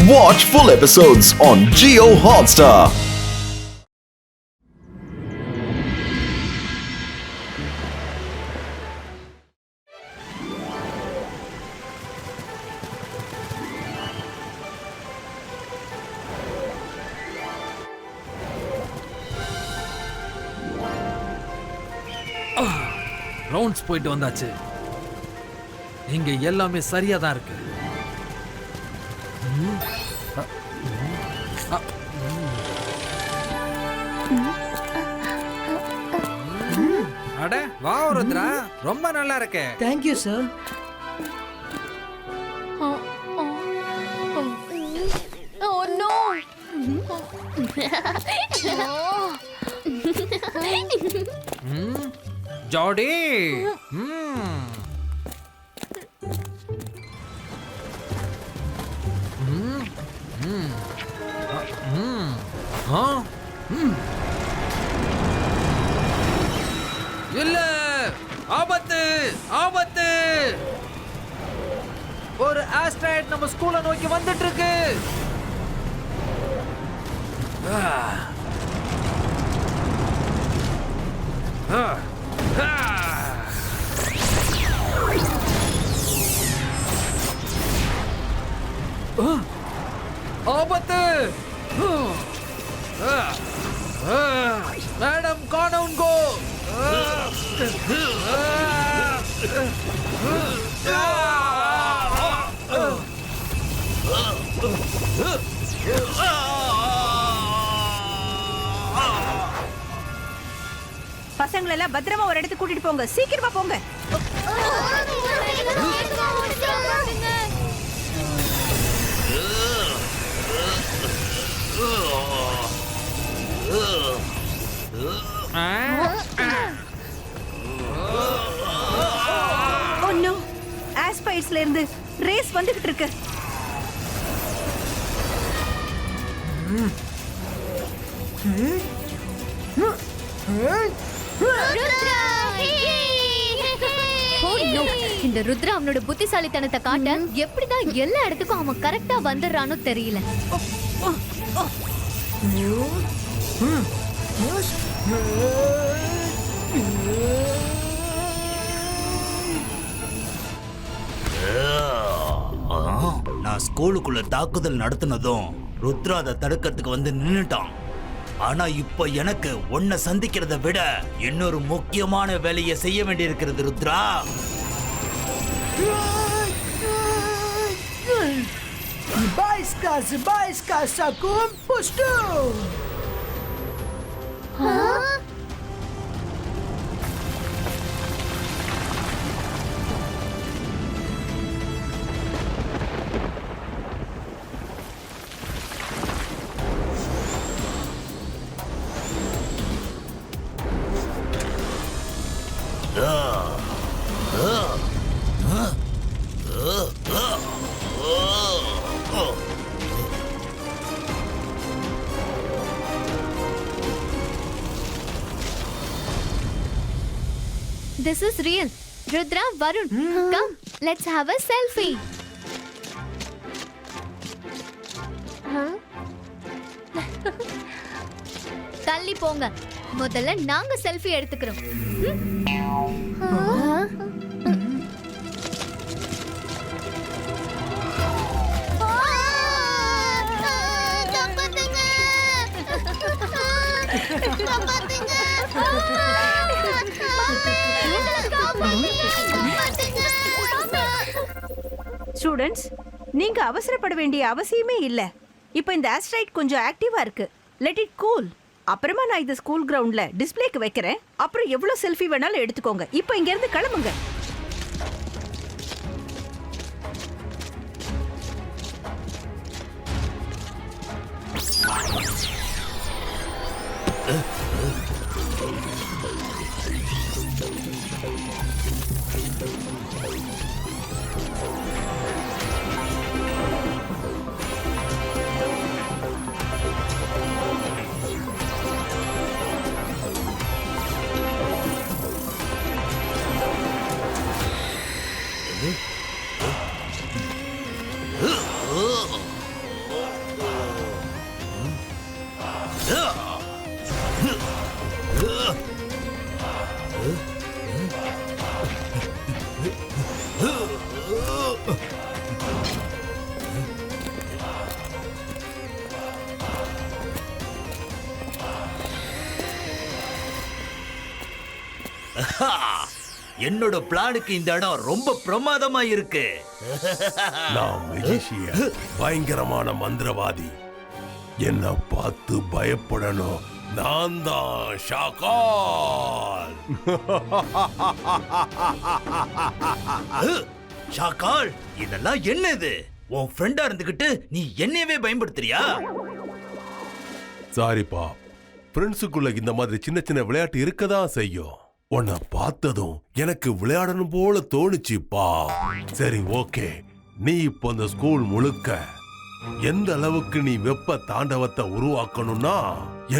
Watch full episodes on Jio Hotstar. Rounds போயிட்டு வந்தாச்சு. இங்க எல்லாமே சரியா தான் இருக்கு. அட வா ருத்ரா, ரொம்ப நல்லா இருக்கே. Thank you sir. Oh no. ஜாடி. இல்ல, ஆபத்து ஆபத்து. ஒரு ஆஸ்ட்ராய்ட் நம்ம ஸ்கூலை நோக்கி வந்துட்டு இருக்கு. ஆபத்து. மேடம் காணவுன் கோ. பசங்களை எல்லாம் பத்திரமா ஒரு இடத்துக்கு கூட்டிட்டு போங்க, சீக்கிரமா போங்க. ஒன்னும் ஆஸ்பைட்ஸ்ல இருந்து ரேஸ் வந்துகிட்டு இருக்கு. இந்த ருத்ரா அவனோட புத்திசாலித்தனத்தை காட்ட எப்படிதான் எல்லா இடத்துக்கும் அவன் கரெக்டா வந்துடுறானோ தெரியல. நான் ஸ்கூலுக்குள்ள தாக்குதல் நடத்தினதும் ருத்ரா அதை தடுக்கிறதுக்கு வந்து நின்னுட்டான். ஆனா இப்ப எனக்கு உன்னை சந்திக்கிறத விட இன்னொரு முக்கியமான வேலையை செய்ய வேண்டியிருக்கிறது Rudra. Zibajska acum puștu! This is real. Rudra, Varun, come, let's have a selfie. தள்ளி போங்க. முதல்ல நாங்க செல்ஃபி எடுத்துக்கிறோம். ஸ்டூடண்ட்ஸ், நீங்க அவசரப்பட வேண்டிய அவசியமே இல்ல. இப்போ இந்த ஆஸ்ட்ராய்ட் கொஞ்சம் ஆக்டிவா இருக்கு. Let it cool. அப்புறமா நான் இந்த ஸ்கூல் கிரவுண்ட்ல டிஸ்ப்ளேக்கு வைக்கிறேன். அப்புறம் எவ்வளவு செல்ஃபி வேணாலும் எடுத்துக்கோங்க. இப்போ இங்க இருந்து கிளம்புங்க. என்னோட பிளானுக்கு இந்த இடம் ரொம்ப பிரமாதமா இருக்கு. நான் மெஜிஷியன், பயங்கரமான மந்திரவாதி. என்ன பார்த்து பயப்படணும். நான் தான் ஷாக்கால். ஷாக்கால், இதெல்லாம் என்னது? உன் ஃப்ரெண்டா இருந்துகிட்டு நீ என்னையவே பயன்படுத்துறியா? சாரிப்பா, ஃப்ரெண்ட்ஸுக்குள்ள இந்த மாதிரி சின்ன சின்ன விளையாட்டு இருக்கதான் செய்யும். உன்னை பார்த்ததும் எனக்கு விளையாடணும் போல தோணுச்சுப்பா. சரி, ஓகே. நீ இப்போ இந்த ஸ்கூல் முழுக்க எந்த அளவுக்கு நீ வெப்ப தாண்டவத்தை உருவாக்கணும்னா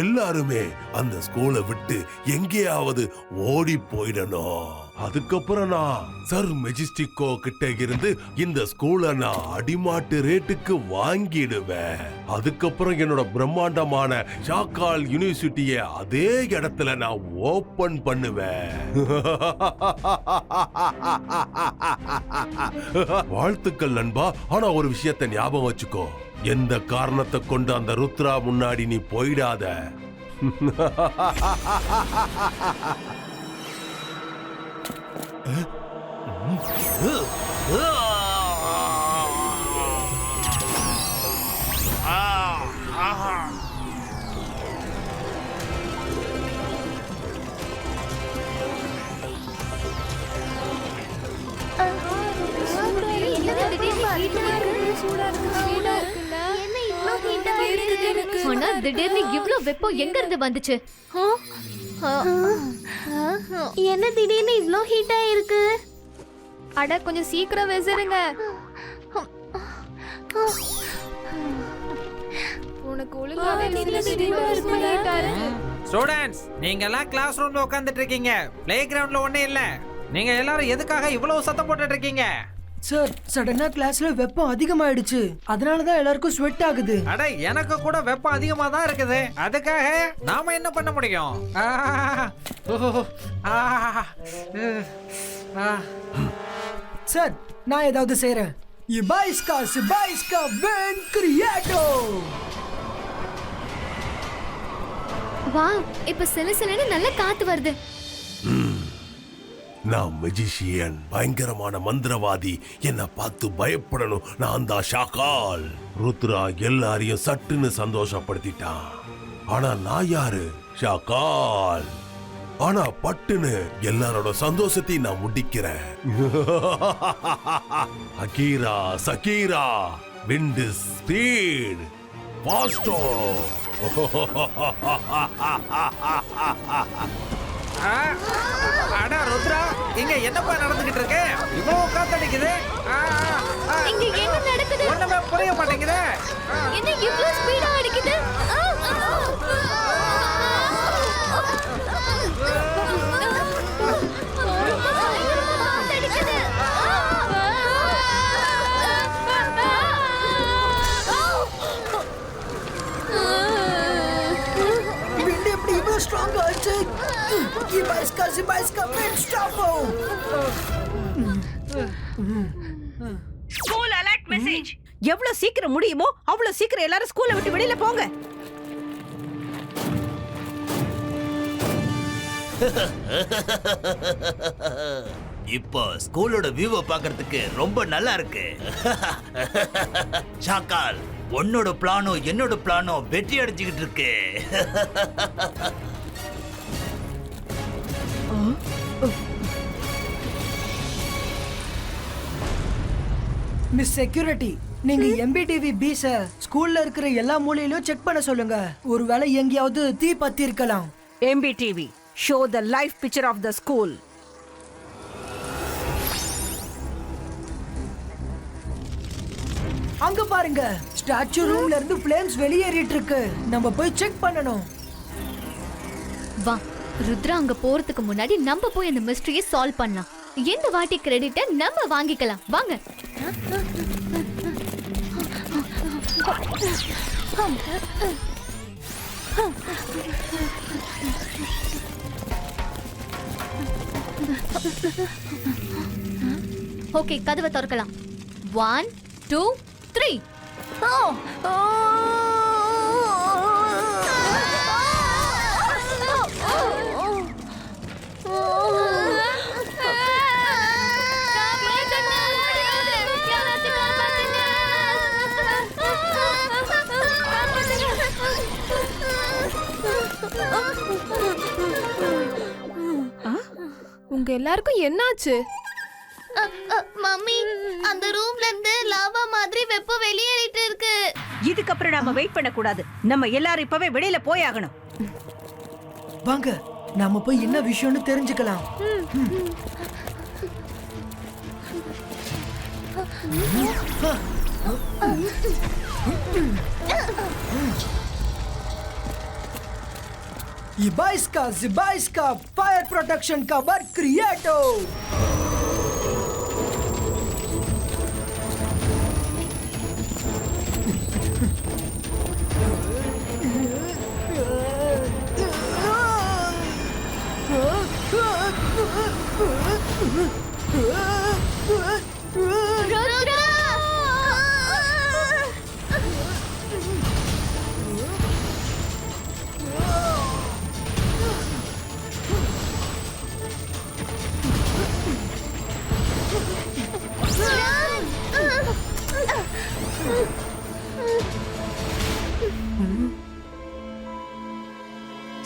எல்லாருமே அந்த ஸ்கூலை விட்டு எங்கேயாவது ஓடி போயிடணும். அதுக்கப்புறம் நான் சர் மெஜிஸ்டிக்கோ கிட்ட இருந்து இந்த ஸ்கூலை நான் அடிமாட்டு ரேட்டுக்கு வாங்கிடுவேன். அதுக்கப்புறம் என்னோட பிரம்மாண்டமான ஷாக்கால் யூனிவர்சிட்டியை அதே இடத்துல நான் ஓபன் பண்ணுவேன். வாழ்த்துக்கள் நண்பா. ஆனா ஒரு விஷயத்தை ஞாபகம் வச்சுக்கோ, எந்த காரணத்தை கொண்டு அந்த ருத்ரா முன்னாடி நீ போயிடாத. ஆனா திடீர்னு இவ்ளோ வெப்பம் எங்க இருந்து வந்துச்சு? என்ன திடீர்னு இவ்ளோ ஹீட்டா இருக்கு? அட கொஞ்சம் சீக்கிரம் வெசருங்க. உனக்கு ஒழுங்காவே ஸ்டூடண்ட்ஸ், நீங்க எல்லாம் கிளாஸ் ரூம்ல உட்கார்ந்துட்டு இருக்கீங்க. பிளே கிரவுண்ட்ல ஒண்ணே இல்ல. நீங்க எல்லாரும் எதுக்காக இவ்வளவு சத்தம் போட்டுட்டு இருக்கீங்க? சார், சடனா கிளாஸ்ல வெப்பம் அதிகமாயிடுச்சு. அதனாலதான் எல்லாருக்கும் ஸ்வெட் ஆகுது. அட, எனக்கு கூட வெப்பம் அதிகமா தான் இருக்குது. அதுக்காக நாம என்ன பண்ண முடியும்? சார், நான் ஏதாவது செய்றேன். இபாய்ஸ்கா வென் கிரியேட்டோ. வா, இப்ப சிலசிலன்னு நல்ல காத்து வருது. நான் மெஜிஷியன், பயங்கரமான மந்திரவாதி. என்ன பார்த்து பயப்படணும். நான் தான் ஷாக்கால். ருத்ரா எல்லாரையும் சட்டுன்னு சந்தோஷப்படுத்திட்டான். ஆனா நான் யாரு? ஷாக்கால். ஆனா பட்டுன்னு எல்லாரோட சந்தோஷத்தையும் நான் முடிக்கிறேன். அகீரா சகீரா, விண்ட் ஸ்பீட் பாஸ்டோ. அட ருத்ரா, இங்க என்னப்பா நடந்துகிட்டு இருக்கு? இவ்வளவு காத்தடிக்குது. இங்க என்ன நடக்குது? ஒண்ணுமே புரிய மாட்டேங்குது. என்ன இவ்ளோ ஸ்பீடா அடிக்குது? விண்ட் எப்படி இவ்வளவு ஸ்ட்ராங் ஆச்சு? இபாய்ஸ்கா வென் ஸ்டாப்போ. School alert message. எவ்வளவு சீக்கிரம் முடியுமோ அவ்வளவு சீக்கிரம் எல்லாரும் ஸ்கூலை விட்டு வெளியில போங்க. இப்போ ஸ்கூலோட வியூவை பார்க்கிறதுக்கு ரொம்ப நல்லா இருக்கு. ஷாக்கால், உன்னோட பிளானும் என்னோட பிளானும் வெற்றி அடைஞ்சுக்கிட்டு இருக்கு. மிஸ் செக்யூரிட்டி, நீங்க எம்பிடிவி பீஸ ஸ்கூல்ல இருக்கிற எல்லா மூலையிலும் செக் பண்ண சொல்லுங்க. ஒருவேளை எங்கேயாவது தீ பத்தி இருக்கலாம். எம்பிடிவி, show the live picture of the school. அங்க பாருங்க, ஸ்டாச்சு ரூம்ல இருந்து ஃப்ளேம்ஸ் வெளியேறிட்டு இருக்கு. நம்ம போய் செக் பண்ணணும். வா, ருத்ரா அங்க போறதுக்கு முன்னாடி நம்ம போய் அந்த மிஸ்டரியை சால்வ் பண்ணலாம். இந்த வாட்டி கிரெடிட்டை நம்ம வாங்கிக்கலாம். வாங்க. ஓகே, கதவை திறக்கலாம். 1 2 3. உங்க எல்லாருக்கும் என்னாச்சு? மம்மி, அந்த ரூம்ல இருந்து லாவா மாதிரி வெப்பம் வெளியேறிட்டு இருக்கு. இதுக்கப்புறம் நாம வெயிட் பண்ண கூடாது. நம்ம எல்லாரும் இப்பவே வெளியில போய் ஆகணும். வாங்க நாம போய் என்ன விஷயம்னு தெரிஞ்சுக்கலாம். Zibaiska fire protection cover creato.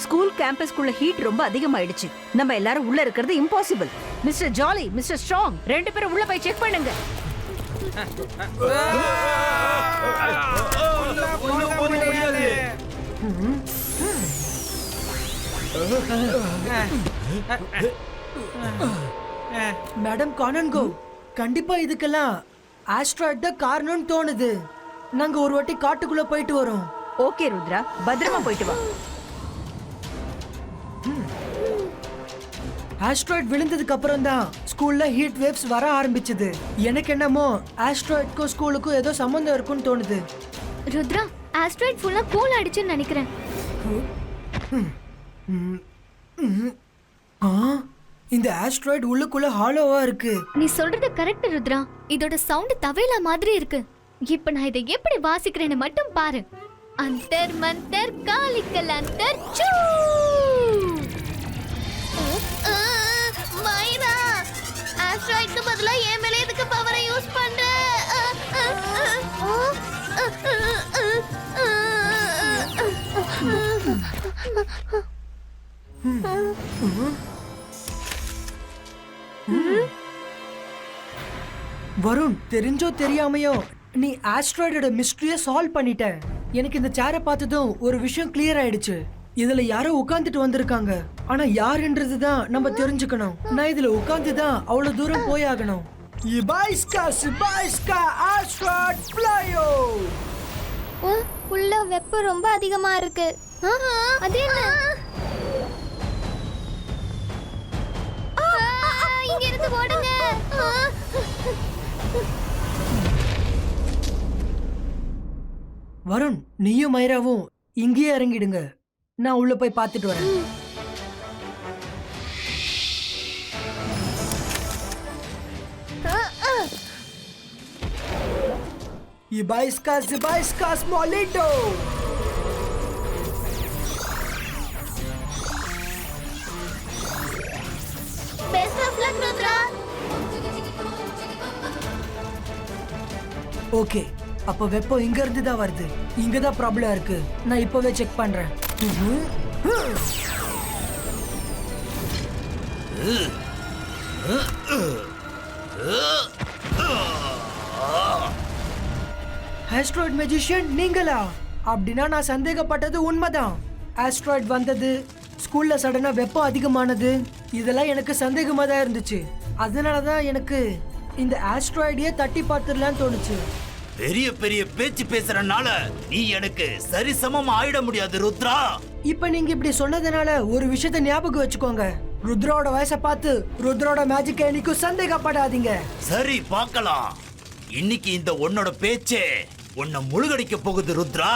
School கேம்பஸ்க்குள்ள ஹீட் ரொம்ப அதிகமாயிடுச்சு. நம்ம எல்லாரும் உள்ள இருக்கிறது impossible. Mister Jolly, mister Strong, 2 பேரும் உள்ள போய் செக் பண்ணுங்க. மேடம் கானன்கோ, கண்டிப்பா இதுக்கெல்லாம் ஆஸ்ட்ராய்ட் தான் காரணம்னு தோணுது. நாங்க ஒரு வாட்டி காட்டுக்குள்ள போயிட்டு வரோம். ஓகே ருத்ரா, பத்திரமா போயிட்டு வா. ஆஸ்ட்ராய்ட் விழுந்ததுக்கு அப்புறம் தான் ஸ்கூல்ல ஹீட் வேவ்ஸ் வர ஆரம்பிச்சது. எனக்கு என்னமோ ஆஸ்ட்ராய்ட்க்கும் ஸ்கூலுக்கும் ஏதோ சம்பந்தம் இருக்குன்னு தோணுது. ருத்ரா, ஆஸ்ட்ராய்ட் ஃபுல்லா கூல் ஆயிடுச்சுன்னு நினைக்கிறேன். இந்த ஆஸ்ட்ராய்ட் உள்ளுக்குள்ள ஹாலோவா இருக்கு. நீ சொல்றது கரெக்ட் ருத்ரா. இதோட சவுண்ட் தவேலா மாதிரி இருக்கு. இப்ப நான் இதை எப்படி வாசிக்கிறேன்னு மட்டும் பாரு. அந்தர் மந்தர் காலிக்கல் அந்தர் சூ. மைரா, ஆஸ்ட்ராய்ட்க்கு பதிலா என் மேல எதுக்கு பவரை யூஸ் பண்ற? வருண், தெரிஞ்சோ தெரியாமையோ நீ ஆஸ்ட்ராய்டோட மிஸ்டரிய சால்வ் பண்ணிட்ட. எனக்கு இந்த சேரை பார்த்ததும் ஒரு விஷயம் கிளியர் ஆயிடுச்சு. இதுல யாரோ உட்கார்ந்துட்டு வந்திருக்காங்க. ஆனா யாருன்றது தான் நம்ம தெரிஞ்சுக்கணும். நான் இதுல உட்கார்ந்து தான் அவ்வளவு தூரம் போய் ஆகணும். உள்ள வெப்பம் ரொம்ப அதிகமா இருக்கு. அது என்ன? இங்க இருந்து ஓடுங்க. வருண், நீயும் மைராவும் இங்கேயே இறங்கிடுங்க. நான் உள்ள போய் பார்த்துட்டு வரேன். Zibaiska Smolito. Best of luck Rudra. Okay, அப்ப வெப்பம் இங்க இருந்து தான் வருது. இங்க தான் ப்ராப்ளம் இருக்கு. நான் இப்பவே செக் பண்றேன். ஆஸ்ட்ராய்ட் மேஜிஷியன் நீங்களா? அப்படின்னா நான் சந்தேகப்பட்டது உண்மைதான். ஆஸ்ட்ராய்ட் வந்தது, ஸ்கூல்ல சடனா வெப்பம் அதிகமானது, இதெல்லாம் எனக்கு சந்தேகமா தான் இருந்துச்சு. அதனாலதான் எனக்கு இந்த ஆஸ்ட்ராய்டையே தட்டி பார்த்துடலான்னு தோணுச்சு. பெரிய பெரிய பேச்சு பேசுறனால நீ எனக்கு சரிசமமா ஆயிட முடியாது ருத்ரா. இப்ப நீங்க இப்படி சொன்னதுனால ஒரு விஷயத்தை ஞாபகம் வச்சுக்கோங்க. ருத்ராவோட வயசை பார்த்து ருத்ராவோட மேஜிக் என்னைக்கும் சந்தேகப்படாதீங்க. சரி, பார்க்கலாம். இன்னைக்கு இந்த உன்னோட பேச்சே உன்னை முழுகடிக்க போகுது ருத்ரா.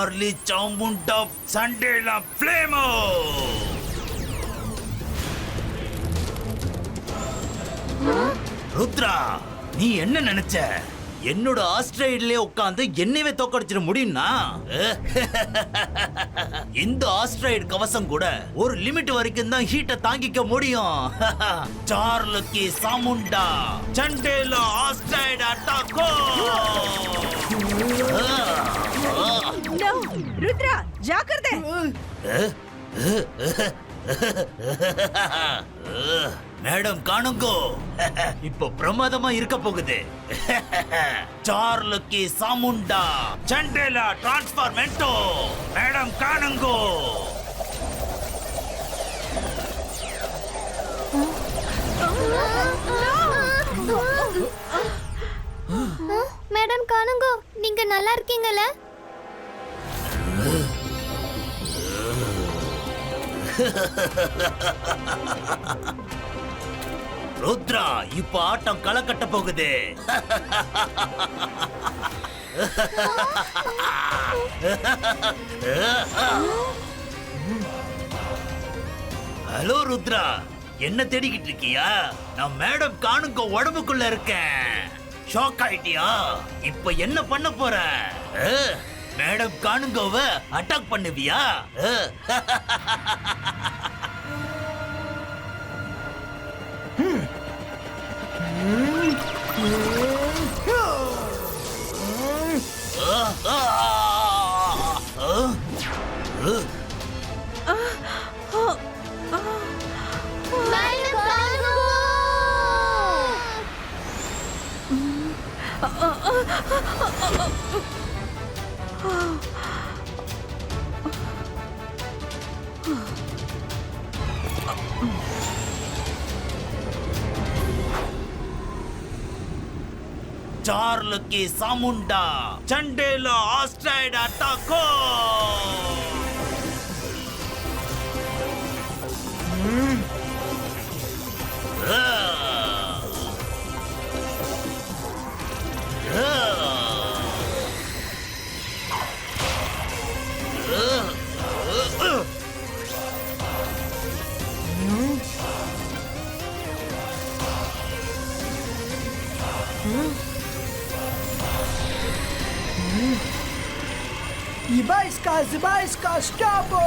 சார்லி சாமுண்டா சண்டேலா ஃப்ளேமோ. ருத்ரா, நீ என்ன நினைச்ச? என்னோட ஆஸ்ட்ரேலியா உட்கார்ந்து என்னையவே தோக்கடிச்சிட முடியும்னா? இந்த ஆஸ்ட்ராய்டு கவசம் கூட ஒரு லிமிட் வரைக்கும் தான் ஹீட்டை தாங்கிக்க முடியும். சார்லுக்கி சாமுண்டா சண்டேலா ஆஸ்ட்ராய்டு அட்டாக்கோ. No, ருத்ரா ஜாக்கிரதை. மேடம் காணுங்கோ, இப்போ பிரமாதமா இருக்க போகுது. சார்லுக்கி சாமுண்டா சண்டேலா டிரான்ஸ்ஃபார்மெண்டோ. மேடம் காணுங்கோ. மேடம் காணுங்கோ, நீங்க நல்லா இருக்கீங்கல்ல? ருத்ரா, இப்ப ஆட்டம் களை கட்ட போகுது. ஹலோ ருத்ரா, என்ன தேடிக்கிட்டு இருக்கியா? நான் மேடம் காணுங்க உடம்புக்குள்ள இருக்கேன். ஷாக் ஆயிட்டியா? இப்ப என்ன பண்ண போற? மேடம் காணுங்கோவ அட்டாக் பண்ணுவியா? சார்லுக்கி Chamunda Chandela asteroid அட்டாக்கோ. Zibaiska, Stapo!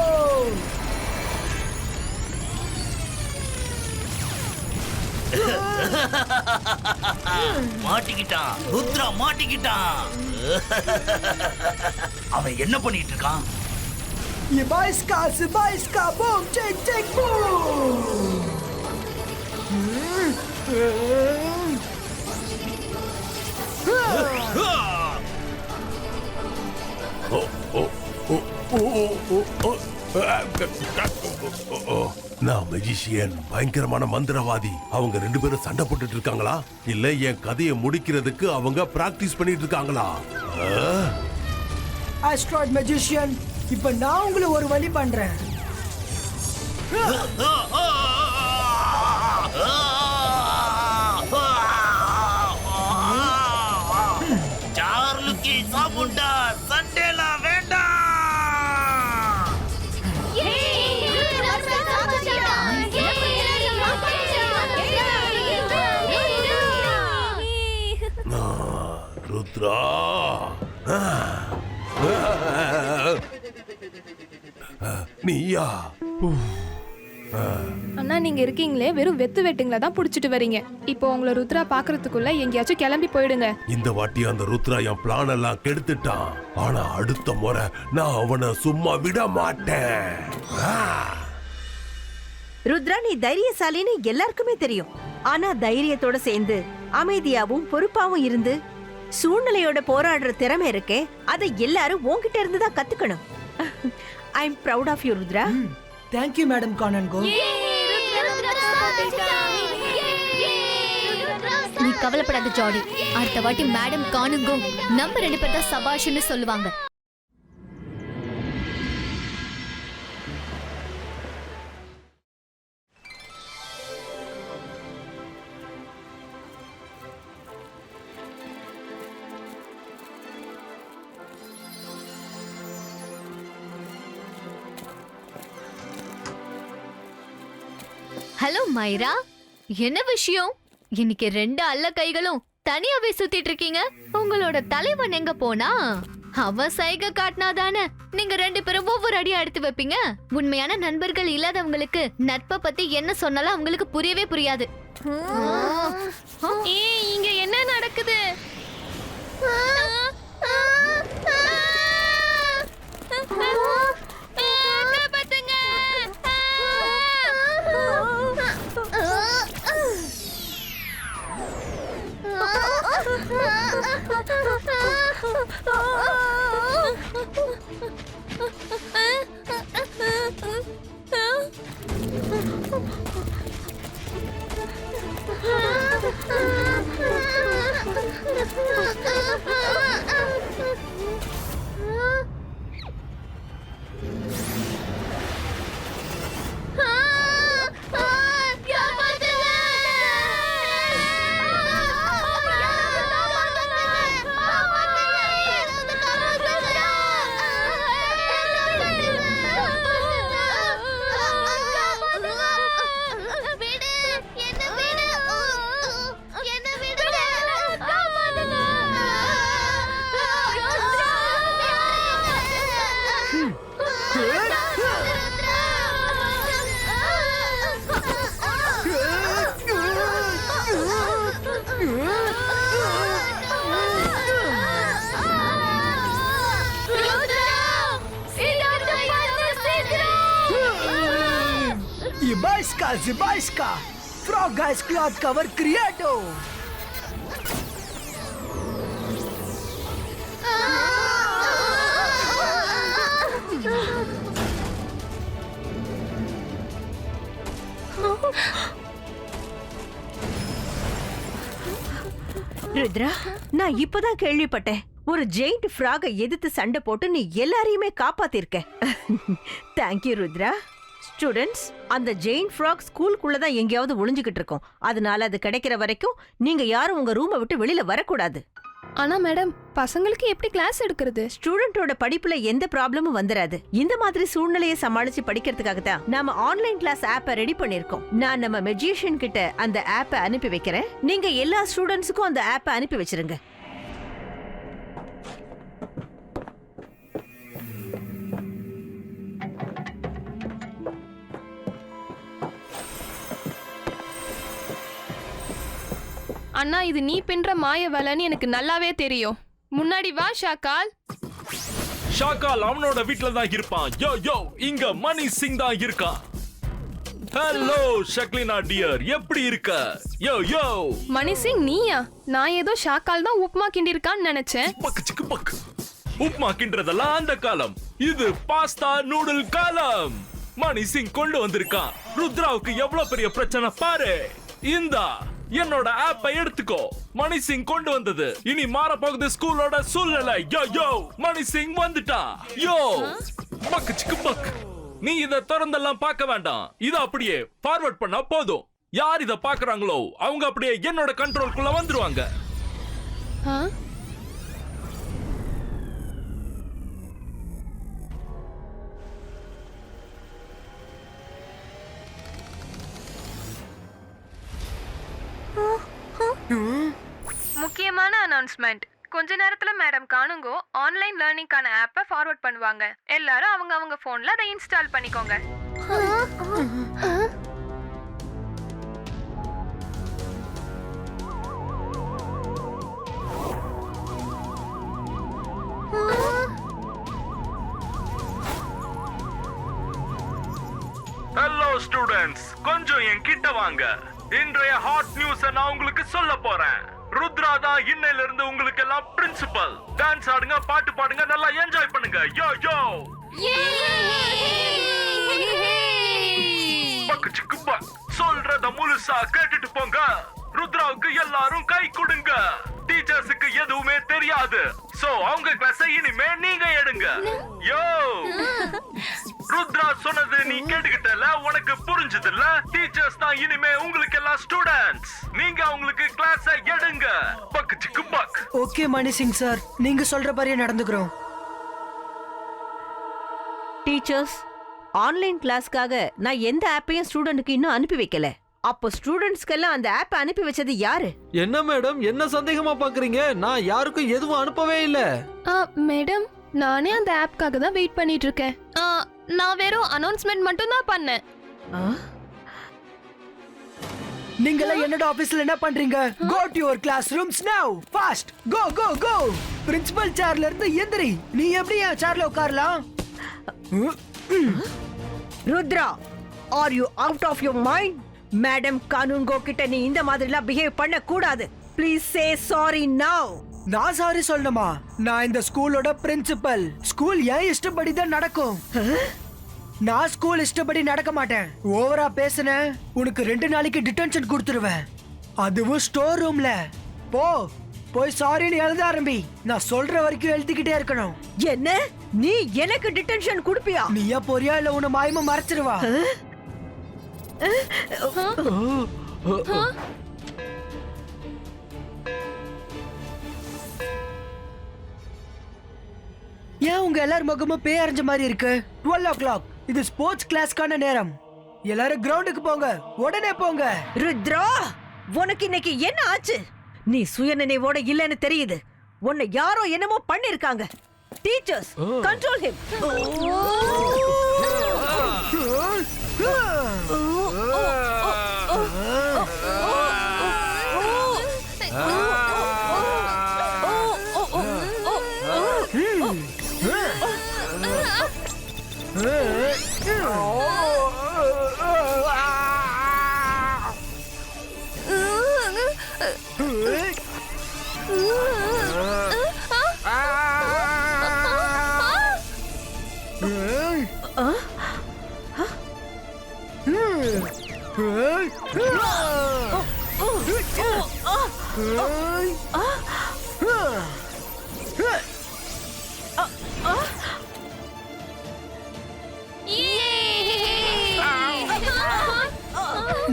மாட்டிக்கிட்டான் ருத்ரா, மாட்டிக்கிட்டான். அவன் என்ன பண்ணிட்டு இருக்கான்? Zibaiska, boom, take, boom! நான் மெஜிஷியன், பயங்கரமான மந்திரவாதி. அவங்க ரெண்டு பேரும் சண்டை போட்டுட்டு இருக்காங்களா, இல்ல என் கதையை முடிக்கிறதுக்கு அவங்க பிராக்டிஸ் பண்ணிட்டு இருக்காங்களா? ஆஸ்ட்ராய்டு மெஜிஷியன், இப்ப நான் உங்களை ஒரு வழி பண்றேன். சார்லுக்கி சாமுண்டா சண்டேலா வேண்டாம். ருத்ரா, நீயா? அண்ணா, நீங்க இருக்கீங்களே, வெறும் வெத்து வெட்டுங்களா தான் புடிச்சிட்டு வரீங்க. இப்போ உங்களை ருத்ரா பாக்குறதுக்குள்ள எங்கேயாச்சும் கிளம்பி போயிடுங்க. இந்த வாட்டி அந்த ருத்ரா என் பிளான் எல்லாம் கெடுத்துட்டான். ஆனா அடுத்த முறை நான் அவனை சும்மா விட மாட்டேன். ருத்ரா, நீ தைரியசாலின்னு எல்லாருக்குமே தெரியும். ஆனா தைரியத்தோட சேர்ந்து அமைதியாவும் பொறுப்பாவும் இருந்து சூழ்நிலையோட போராடுற திறமை இருக்கே, அதை எல்லாரும் உன்கிட்ட இருந்து தான் கத்துக்கணும். I am proud of you Rudra. Thank you madam Kanungo. நீ கவலைப்படாத ஜாடி, அடுத்த வாட்டி மேடம் காணுங்கோ நம்ம ரெண்டு பேர் தான் சபாஷ்னு சொல்லுவாங்க. ஹலோ மைரா, என்ன விஷயம்? இன்னைக்கு 2 அல்ல கைகளும் தனியாவே சுத்திட்டு இருக்கீங்க. உங்களோட தலைவன் எங்க போனா? அவன் சைகை காட்டினாதானே நீங்க 2 பேரும் ஒவ்வொரு அடியா எடுத்து வைப்பீங்க. உண்மையான நண்பர்கள் இல்லாதவங்களுக்கு நட்பை பத்தி என்ன சொன்னாலும் அவங்களுக்கு புரியவே புரியாது. இங்க என்ன நடக்குது? Zibaiska! Frog Guys Cloth Cover Creato! Rudra, நான் இப்பதான் கேள்விப்பட்டேன். ஒரு ஜெயிண்ட் ஃப்ராக எதிர்த்து சண்டை போட்டு நீ எல்லாரையுமே காப்பாத்திருக்க. தேங்க்யூ ருத்ரா. ஸ்டூடெண்ட்ஸ், அந்த ஜெயின் ஃப்ராக் ஸ்கூலுக்குள்ள தான் எங்கேயாவது ஒளிஞ்சுக்கிட்டு இருக்கோம். அதனால அது கிடைக்கிற வரைக்கும் நீங்க யாரும் உங்க ரூமை விட்டு வெளியில வரக்கூடாது. ஆனா மேடம், பசங்களுக்கு எப்படி கிளாஸ் எடுக்கிறது? ஸ்டூடெண்டோட படிப்புல எந்த ப்ராப்ளமும் வந்துராது. இந்த மாதிரி சூழ்நிலையை சமாளிச்சு படிக்கிறதுக்காக தான் நாம ஆன்லைன் கிளாஸ் ஆப்பை ரெடி பண்ணிருக்கோம். நான் நம்ம மெஜிஷியன் கிட்ட அந்த ஆப்பை அனுப்பி வைக்கிறேன். நீங்க எல்லா ஸ்டூடெண்ட்ஸுக்கும் அந்த ஆப்பை அனுப்பி வச்சிருங்க. அண்ணா, இது நீ பின்ற மாய வேலைன்னு எனக்கு நல்லாவே தெரியும். முன்னாடி வா ஷாக்கால். ஷாக்கால் அவனோட வீட்ல தான் இருப்பான். யோ யோ, இங்க மணி சிங் தான் இருக்கான். ஹலோ ஷக்லினா டியர், எப்படி இருக்க? யோ யோ. மணி சிங் நீயா? நான் ஏதோ ஷாக்கால் தான் உப்மா கிண்டி இருக்கான்னு நினைச்சேன். பக்கு பக்கு. உப்மா கிண்டறதெல்லாம் அந்த காலம். இது பாஸ்தா நூடுல் காலம். மணி சிங் கொண்டு வந்திருக்கான். ருத்ராவுக்கு எவ்வளவு பெரிய பிரச்சனை பாரு. இந்தா என்னோட ஆப்பை எடுத்துக்கோ. மணி சிங் கொண்டு வந்தது இனி மாற போகுது ஸ்கூலோட சூழ்நிலை. யோ யோ, மணி சிங் வந்துட்டான். யோ பக்கு சிக்கு பக்கு. நீ இத திறந்தெல்லாம் பார்க்க வேண்டாம். இத அப்படியே ஃபார்வர்ட் பண்ணா போதும். யார் இத பாக்குறாங்களோ அவங்க அப்படியே என்னோட கண்ட்ரோல்குள்ள வந்துருவாங்க. முக்கியமான அனௌன்ஸ்மெண்ட். கொஞ்ச நேரத்துல மேடம் காணுங்கோ ஆன்லைன் லேர்னிங்கான ஆப்பை ஃபார்வர்ட் பண்ணுவாங்க. எல்லாரும் அவங்க போன்ல அதை இன்ஸ்டால் பண்ணிக்கோங்க. ஹலோ ஸ்டூடெண்ட்ஸ், கொஞ்சம் என் கிட்ட வாங்க. இன்றைய ஹாட் நியூஸ் நான் உங்களுக்கு சொல்ல போறேன். ருத்ரா தான் இன்னையில இருந்து உங்களுக்கு எல்லாம் பிரின்சிபல். டான்ஸ் ஆடுங்க, பாட்டு பாடுங்க, நல்லா என்ஜாய் பண்ணுங்க. யோ யோ. பக்கு சிக்கு பக். சொல்றத முழுசா கேட்டுட்டு போங்க. ருத்ராவுக்கு எல்லாரும் கை கொடுங்க. டீச்சர்ஸுக்கு எதுவுமே தெரியாது. சோ அவங்க கிளாஸ் இனிமே நீங்க எடுங்க. யோ ருத்ரா சொன்னது நீ கேட்டுக்கிட்டல, உனக்கு புரிஞ்சதுல? டீச்சர்ஸ் தான் இனிமே உங்களுக்கு எல்லாம் ஸ்டூடெண்ட்ஸ். நீங்க அவங்களுக்கு கிளாஸ் எடுங்க. பக்கு சிக்கு பக். ஓகே மணி சிங் சார், நீங்க சொல்ற மாதிரியே நடந்துக்கிறோம். டீச்சர்ஸ், ஆன்லைன் கிளாஸ்க்காக நான் எந்த ஆப்பையும் ஸ்டூடெண்ட்டுக்கு இன்னும் அனுப்பி வைக்கல. அப்போ ஸ்டூடெண்ட்ஸ்க்கெல்லாம் அந்த ஆப் அனுப்பி வச்சது யாரு? என்ன மேடம் என்ன சந்தேகமா பாக்குறீங்க? நான் யாருக்கும் எதுவும் அனுப்பவே இல்ல. மேடம், நானே அந்த ஆப்காக தான் வெயிட் பண்ணிட்டு இருக்கேன். நான் வெறும் அனௌன்ஸ்மெண்ட் மட்டும் தான் பண்ணேன். நீங்கள என்னோட ஆபீஸ்ல என்ன பண்றீங்க? Go to your classrooms now. Fast. Go go go. Principal சேர்ல இருந்து எந்திரி. நீ எப்படி என் சேர்ல உட்காரலாம்? Rudra, are you out of your mind? Madam Kanungo கிட்ட நீ இந்த மாதிரிலாம் பிஹேவ் பண்ண கூடாது. ப்ளீஸ் சே சாரி நவ. நான் சாரி சொல்லணுமா? நான் இந்த ஸ்கூலோட பிரின்சிபல். ஸ்கூல் ஏன் இஷ்டப்படி தான் நடக்கும். நான் ஸ்கூல் இஷ்டப்படி நடக்க மாட்டேன். ஓவரா பேசுன உனக்கு 2 நாளைக்கு டிடென்ஷன் கொடுத்துருவேன். அதுவும் ஸ்டோர் ரூம்ல. போய் சாரின்னு எழுத ஆரம்பி. நான் சொல்ற வரைக்கும் எழுதிக்கிட்டே இருக்கணும். என்ன? நீ எனக்கு டிடென்ஷன் கொடுப்பியா? நீயா போறியா இல்ல உன மாயமா மறைச்சிருவா? ஏன் உங்க எல்லாரும் முகமும் பேய் அரைஞ்ச மாதிரி இருக்கு? 12 o'clock. இது ஸ்போர்ட்ஸ் கிளாஸ்க்கான நேரம். எல்லாரும் கிரவுண்டுக்கு போங்க. உடனே போங்க. ருத்ரா, உனக்கு இன்னைக்கு என்ன ஆச்சு? நீ சுயநினைவோட இல்லன்னு தெரியுது. உன்னை யாரோ என்னமோ பண்ணிருக்காங்க. Teachers, control him.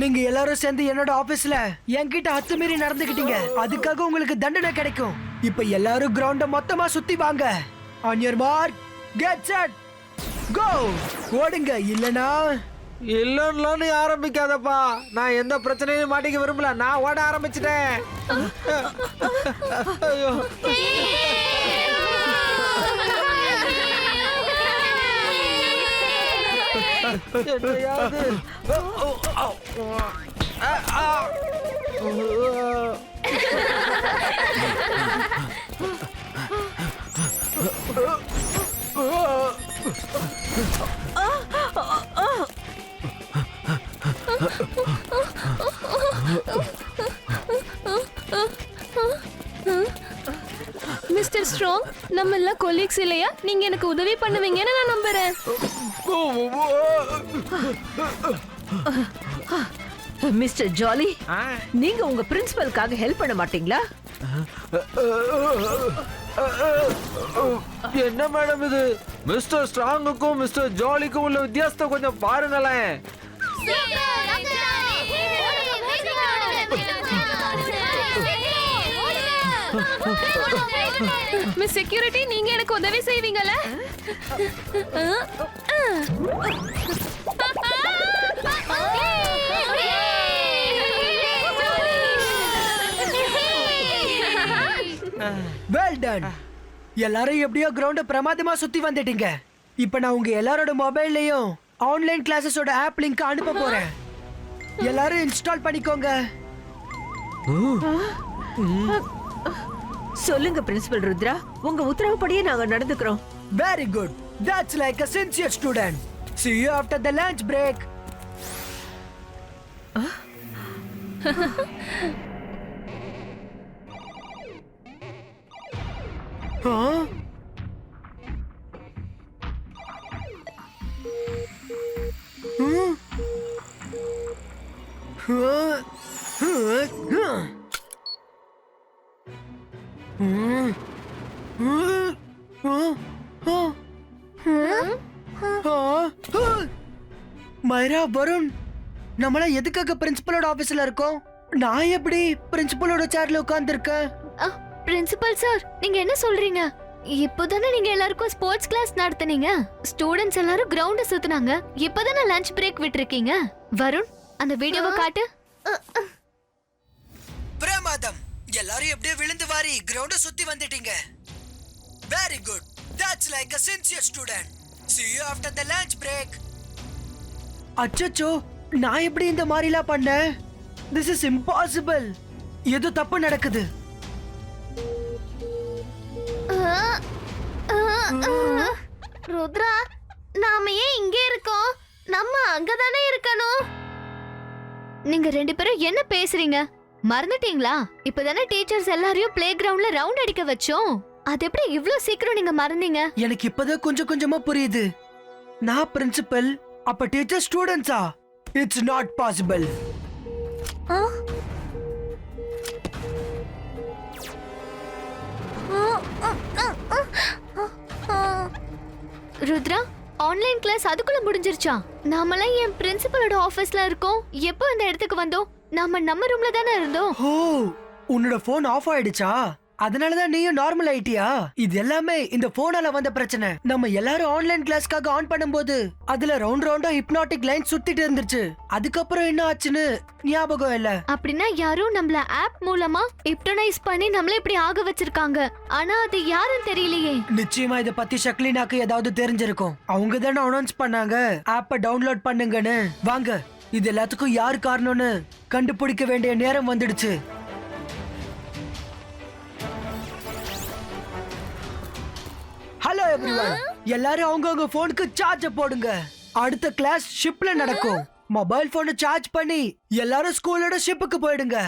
நீங்க எல்லாரும் சேர்ந்து என்னோட ஆபீஸ்ல என்கிட்ட அத்துமீறி நடந்துக்கிட்டீங்க. அதுக்காக உங்களுக்கு தண்டனை கிடைக்கும். இப்ப எல்லாரும் கிரவுண்ட மொத்தமா சுத்தி வாங்க. On your mark, get set, go. ஓடுங்க. இல்லன்னு ஆரம்பிக்காதப்பா. நான் எந்த பிரச்சனையும் மாட்டிக்க விரும்பல. நான் ஓட ஆரம்பிச்சிட்டேன். ஐயோ. மிஸ்டர் ஸ்ட்ராங், நம்ம எல்லாம் கொலீக்ஸ் இல்லையா? நீங்க எனக்கு உதவி பண்ணுவீங்கன்னு நான் நம்புறேன். மிஸ்டர் ஜாலி, நீங்க உங்க பிரின்சிபலுக்காக ஹெல்ப் பண்ண மாட்டீங்களா? என்ன மேடம் இது? மிஸ்டர் ஸ்ட்ராங்குக்கும் மிஸ்டர் ஜாலிக்கும் உள்ள வித்தியாசத்தை கொஞ்சம் பாருங்களேன். மிஸ் செக்யூரிட்டி, நீங்க எனக்கு உதவி செய்வீங்களா? Well done. எல்லாரும் எப்படியோ கிரவுண்ட பிரமாதமா சுத்தி வந்துட்டீங்க. இப்ப நான் உங்க எல்லாரோட மொபைல்லையும் ஆன்லைன் கிளாஸஸோட ஆப் லிங்க் அனுப்ப போறேன். எல்லாரும் இன்ஸ்டால் பண்ணிக்கோங்க. சொல்லுங்க பிரின்சிபல் ருத்ரா, உங்க உத்தரவுப்படியே நாங்க நடந்துக்கிறோம். Very good. That's like a sincere student. See you after the lunch break. Huh? மைரா, Varun, நம்மள எதுக்காக பிரின்சிபலோட ஆபீஸ்ல இருக்கோம்? நான் எப்படி பிரின்சிபலோட சேர்ல உட்கார்ந்து இருக்கேன்? பிரின்சிபல் சார், நீங்க என்ன சொல்றீங்க? இப்போதானே நீங்க எல்லாருக்கும் ஸ்போர்ட்ஸ் கிளாஸ் நடத்துனீங்க. ஸ்டூடண்ட்ஸ் எல்லாரும் கிரவுண்ட சுத்துனாங்க. இப்போதானே லஞ்ச் பிரேக் விட்டுருக்கீங்க. வருண், அந்த வீடியோவை காட்டு. பிரமாதம், எல்லாரும் எப்படியே விழுந்து வாரி கிரவுண்ட சுத்தி வந்துட்டீங்க. Very good, that's like a sincere student. See you after the lunch break. அச்சச்சோ, நான் எப்படி இந்த மாதிரிலாம் பண்ணேன்? This is impossible. ஏதோ தப்பு நடக்குது. ருத்ரா, நாம ஏன் இங்க இருக்கோம்? நம்ம அங்கதானே இருக்கணும். நீங்க ரெண்டு பேரும் என்ன பேசுறீங்க? மறந்துட்டீங்களா? இப்பதானே டீச்சர்ஸ் எல்லாரையும் பிளே கிரவுண்ட்ல ரவுண்ட் அடிக்க வச்சோம். அது எப்படி இவ்ளோ சீக்கிரம் நீங்க மறந்தீங்க? எனக்கு இப்பதான் கொஞ்சம் கொஞ்சமா புரியுது. நான் பிரின்சிபல், அப்ப டீச்சர் ஸ்டூடண்ட்ஸா? It's not possible. Rudra, online class அதுக்குள்ள முடிஞ்சிருச்சா? நாமெல்லாம் என் பிரின்சிபலோட ஆபீஸ்ல இருக்கோம். எப்போ இந்த இடத்துக்கு வந்தோம்? நம்ம ரூம்ல தானே இருந்தோம். ஓ, உன்னோட போன் ஆஃப் ஆயிடுச்சா? அதனாலதான் நீயும் நார்மல் ஆயிட்டியா? இது எல்லாமே இந்த போனால வந்த பிரச்சனை. நம்ம எல்லாரும் ஆன்லைன் கிளாஸ்க்காக ஆன் பண்ணும்போது அதுல ரவுண்ட் ரவுண்டா ஹிப்னாட்டிக் லைன் சுத்திட்டு இருந்துச்சு. அதுக்கப்புறம் என்ன ஆச்சுன்னு ஞாபகம் இல்ல. அப்படின்னா யாரும் நம்மள ஆப் மூலமா ஹிப்னோடைஸ் பண்ணி நம்மள இப்படி ஆக வச்சிருக்காங்க. ஆனா அது யாரும் தெரியலையே. நிச்சயமா இத பத்தி ஷக்லினாக்கு ஏதாவது தெரிஞ்சிருக்கும். அவங்க தானே அனௌன்ஸ் பண்ணாங்க ஆப்பை டவுன்லோட் பண்ணுங்கன்னு. வாங்க, இது எல்லாத்துக்கும் யார் காரணம்னு கண்டுபிடிக்க வேண்டிய நேரம் வந்துடுச்சு. ஹலோ எவ்ரிவன், எல்லாரும் அவங்கவங்க போனுக்கு சார்ஜ் போடுங்க. அடுத்த கிளாஸ் ஷிப்ல நடக்கும். மொபைல் போனை சார்ஜ் பண்ணி எல்லாரும் ஸ்கூலோட ஷிப்புக்கு போயிடுங்க.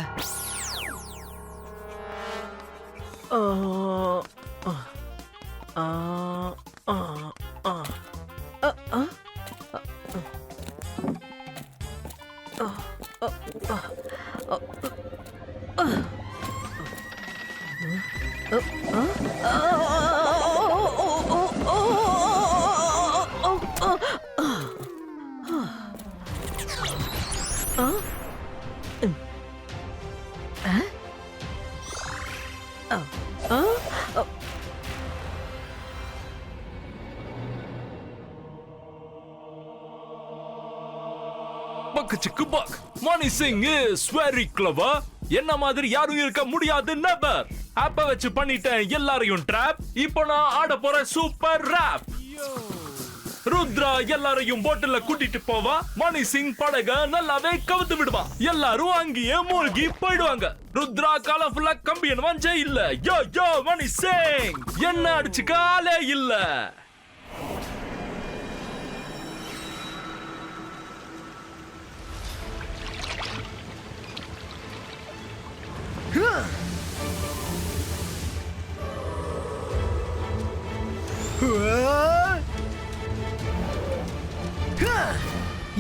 மணி சிங் இஸ் வெரி கிளவர். என்ன மாதிரி யாரும் இருக்க முடியாது நபர். ஆப்ப வச்சு பண்ணிட்டேன் எல்லாரையும் ட்ராப். இப்போ நான் ஆட போற சூப்பர் ராப். ருத்ரா எல்லாரையும் போட்டில கூட்டிட்டு போவா. மணி சிங் படக நல்லாவே கவுத்து விடுவான். எல்லாரும் அங்கேயே மூழ்கி போயிடுவாங்க. ருத்ரா காலம் ஃபுல்லா கம்பியன் வஞ்சே இல்ல. யோ யோ மணி சிங், என்ன அடிச்சு காலே இல்ல.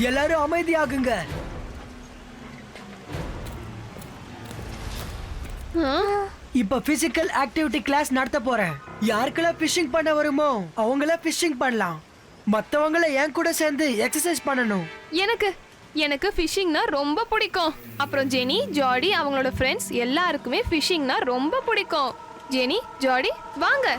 எல்லாரும் அமைதியாகுங்க. இப்ப பிசிக்கல் ஆக்டிவிட்டி கிளாஸ் நடத்த போறேன். யாருக்கெல்லாம் ஃபிஷிங் பண்ண வருமோ அவங்கள ஃபிஷிங் பண்ணலாம். மத்தவங்கள என் கூட சேர்ந்து எக்ஸசைஸ் பண்ணணும். எனக்கு ஃபிஷிங்னா ரொம்ப பிடிக்கும். அப்புறம் ஜெனி, ஜாடி அவங்களோட ஃப்ரெண்ட்ஸ் எல்லாருக்குமே ஃபிஷிங்னா ரொம்ப பிடிக்கும். ஜெனி, ஜாடி வாங்க.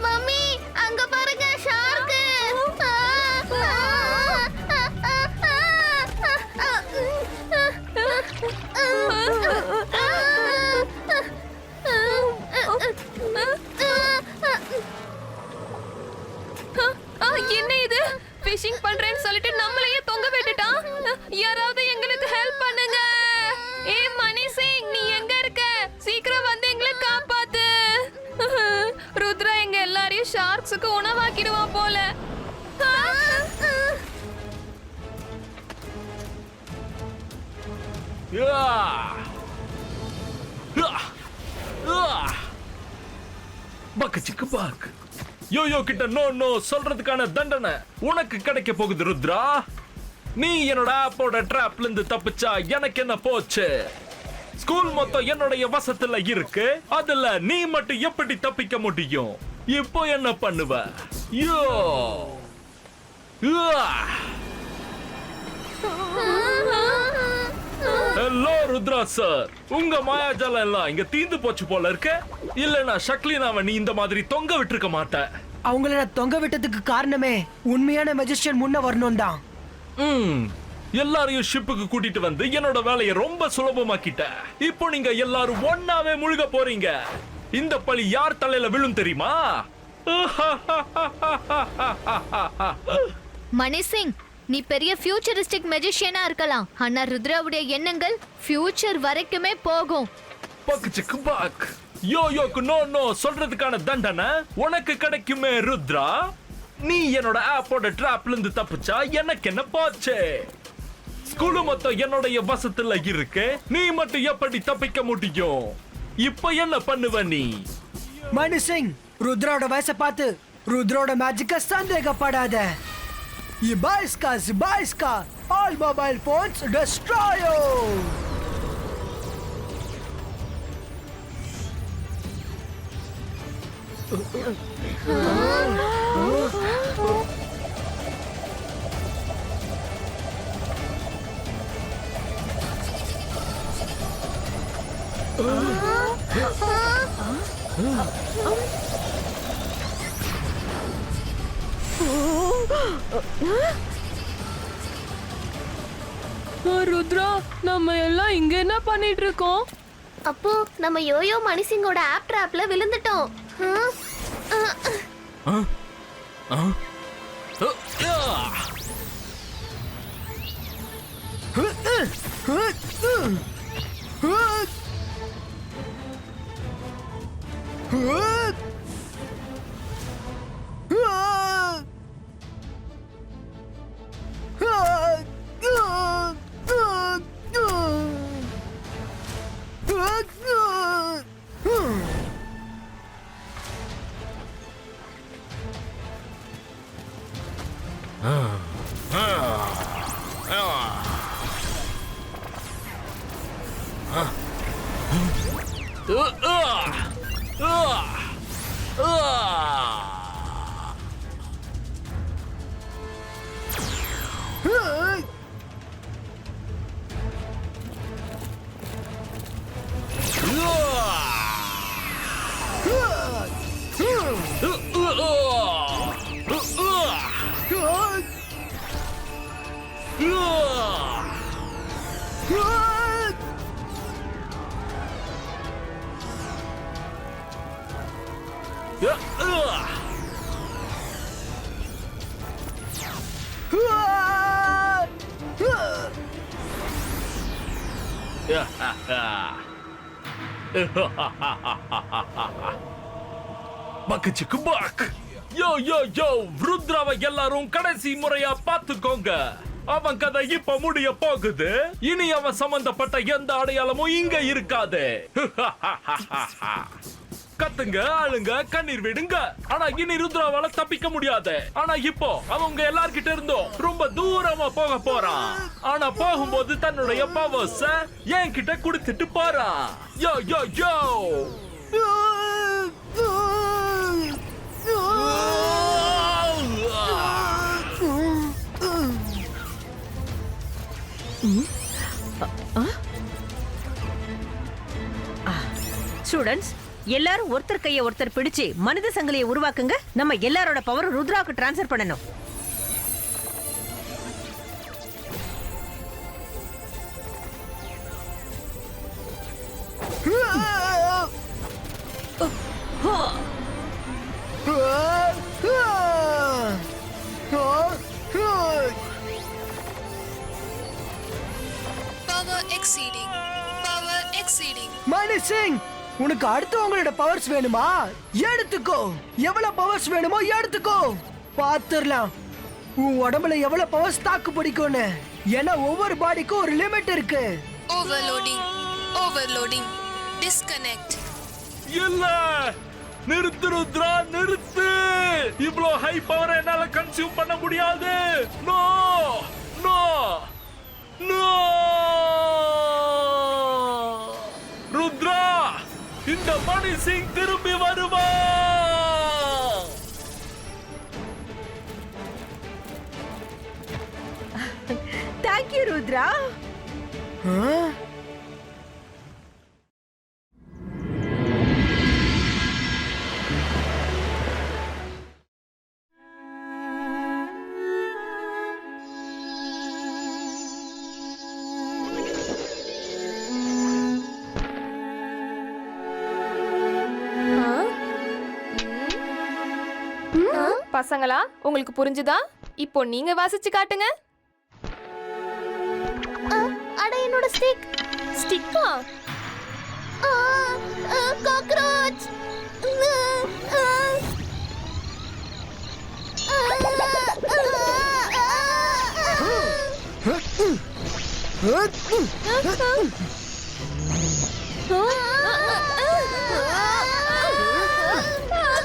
மம்மி, அங்க பாருங்க, ஷார்க். என்ன இது? ஃபிஷிங் பண்றேன்னு சொல்லிட்டு நம்மளையே தொங்க விட்டுட்டான். யாராவது எங்களுக்கு ஹெல்ப் பண்ணுங்க. ஏய் மணி சிங், நீ எங்க இருக்க? சீக்கிரம் வந்து எங்களை காப்பாத்து. ருத்ரா எங்க எல்லாரையும் ஷார்க்ஸுக்கு உணவாக்கிடுவான் போல. Yeah! பக்கு சிக்கு பாக். யோயோ கிட்ட நோ நோ சொல்றதுக்கான தண்டனை உனக்கு கிடைக்க போகுது ருத்ரா. நீ என்னோட ஆப்போட ட்ராப்ல இருந்து தப்பிச்சா எனக்கு என்ன போச்சு? ஸ்கூல் மொத்தம் என்னுடைய வசத்துல இருக்கு. அதுல நீ மட்டும் எப்படி தப்பிக்க முடியும்? இப்போ என்ன பண்ணுவ? யோ ஹலோ ருத்ரா சார், உங்க மாயாஜாலம் எல்லாம் இங்க தீந்து போச்சு போல இருக்கு. இல்லனா ஷக்லினாவை நீ இந்த மாதிரி தொங்க விட்டுருக்க மாட்ட. அவங்கள நான் தொங்க விட்டதுக்கு காரணமே உண்மையான மெஜிஷியன் முன்ன வரணும் தான். எல்லாரையும் ஷிப்புக்கு கூட்டிட்டு வந்து என்னோட வேலையை ரொம்ப சுலபமாக்கிட்ட. இப்போ நீங்க எல்லாரும் ஒன்னாவே முழுக போறீங்க. இந்த பழி யார் தலையில விழும் தெரியுமா? மணி சிங், நீ பெரிய ஃபியூச்சரிஸ்டிக் மெஜிஷியனா இருக்கலாம், ஆனா ருத்ராவுடைய எண்ணங்கள் ஃபியூச்சர் வரைக்குமே போகும். பக்கு சிக்கு பாக். யோயோக்கு நோ நோ சொல்றதுக்கான தண்டனை உனக்கு கிடைக்குமே ருத்ரா. நீ என்னோட ஆப்போட ட்ராப்ல இருந்து தப்பிச்சா எனக்கு என்ன போச்சு? ஸ்கூலு மொத்தம் என்னோட வசத்துல இருக்கு. நீ மட்டும் எப்படி தப்பிக்க முடியும்? இப்ப என்ன பண்ணுவ நீ? மணி சிங், ருத்ரோட வயசை பார்த்து ருத்ரோட மேஜிக்க சந்தேகப்படாத. Ibaiska, all mobile phones destroy you! Rudra, நம்ம எல்லாம் இங்க என்ன பண்ணிட்டு இருக்கோம்? அப்போ நம்ம யோயோ மணிசிங்கோட ஆப் ட்ராப்ல விழுந்துட்டோம். பக்கு சிக்கு பாக். யோ யோ யோ, ருத்ராவை எல்லாரும் கடைசி முறையா பாத்துக்கோங்க. அவன் கதை இப்ப முடிய போகுது. இனி அவன் சம்பந்தப்பட்ட எந்த அடையாளமும் இங்க இருக்காது. கத்துங்க, ஆளுங்க, கண்ணீர் விடுங்க. ஆனா இனி ருத்ராவால தப்பிக்க முடியாது. ஆனா இப்போ அவங்க எல்லார்கிட்ட இருந்தும் ரொம்ப தூரமா போக போறான். ஆனா போகும்போது தன்னுடைய பவர்ஸ என்கிட்ட கொடுத்துட்டு போறான். யோ யோ யோ. ஸ்டூடண்ட்ஸ், எல்லாரும் ஒருத்தர் கையை ஒருத்தர் பிடிச்சு மனித சங்கிலியை உருவாக்குங்க. நம்ம எல்லாரோட பவர் ருத்ராவுக்கு டிரான்ஸ்ஃபர் பண்ணணும். மணி சிங், உனக்கு அடுத்தவங்களோட பவர்ஸ் வேணுமா? எடுத்துக்கோ. எவ்வளவு பவர்ஸ் வேணுமோ எடுத்துக்கோ. பாத்துறலாம் உன் உடம்புல எவ்வளவு பவர்ஸ் தாக்கு பிடிக்கும்னு. ஏன்னா ஒவ்வொரு பாடிக்கும் ஒரு லிமிட் இருக்கு. Overloading, overloading, disconnect. இல்ல, நிறுத்து ருத்ரா, நிறுத்து. இவ்ளோ ஹை பவர் என்னால கன்சியூம் பண்ண முடியாது. No no no. ருத்ரா, இந்த மணி சிங் திரும்பி வருவா. தேங்க்யூ ருத்ரா. பசங்களா, உங்களுக்கு புரிஞ்சுதா? இப்போ நீங்க வாசிச்சு காட்டுங்க. அட என்னோட ஸ்டிக். ஸ்டிக்கா? காக்ரோச்.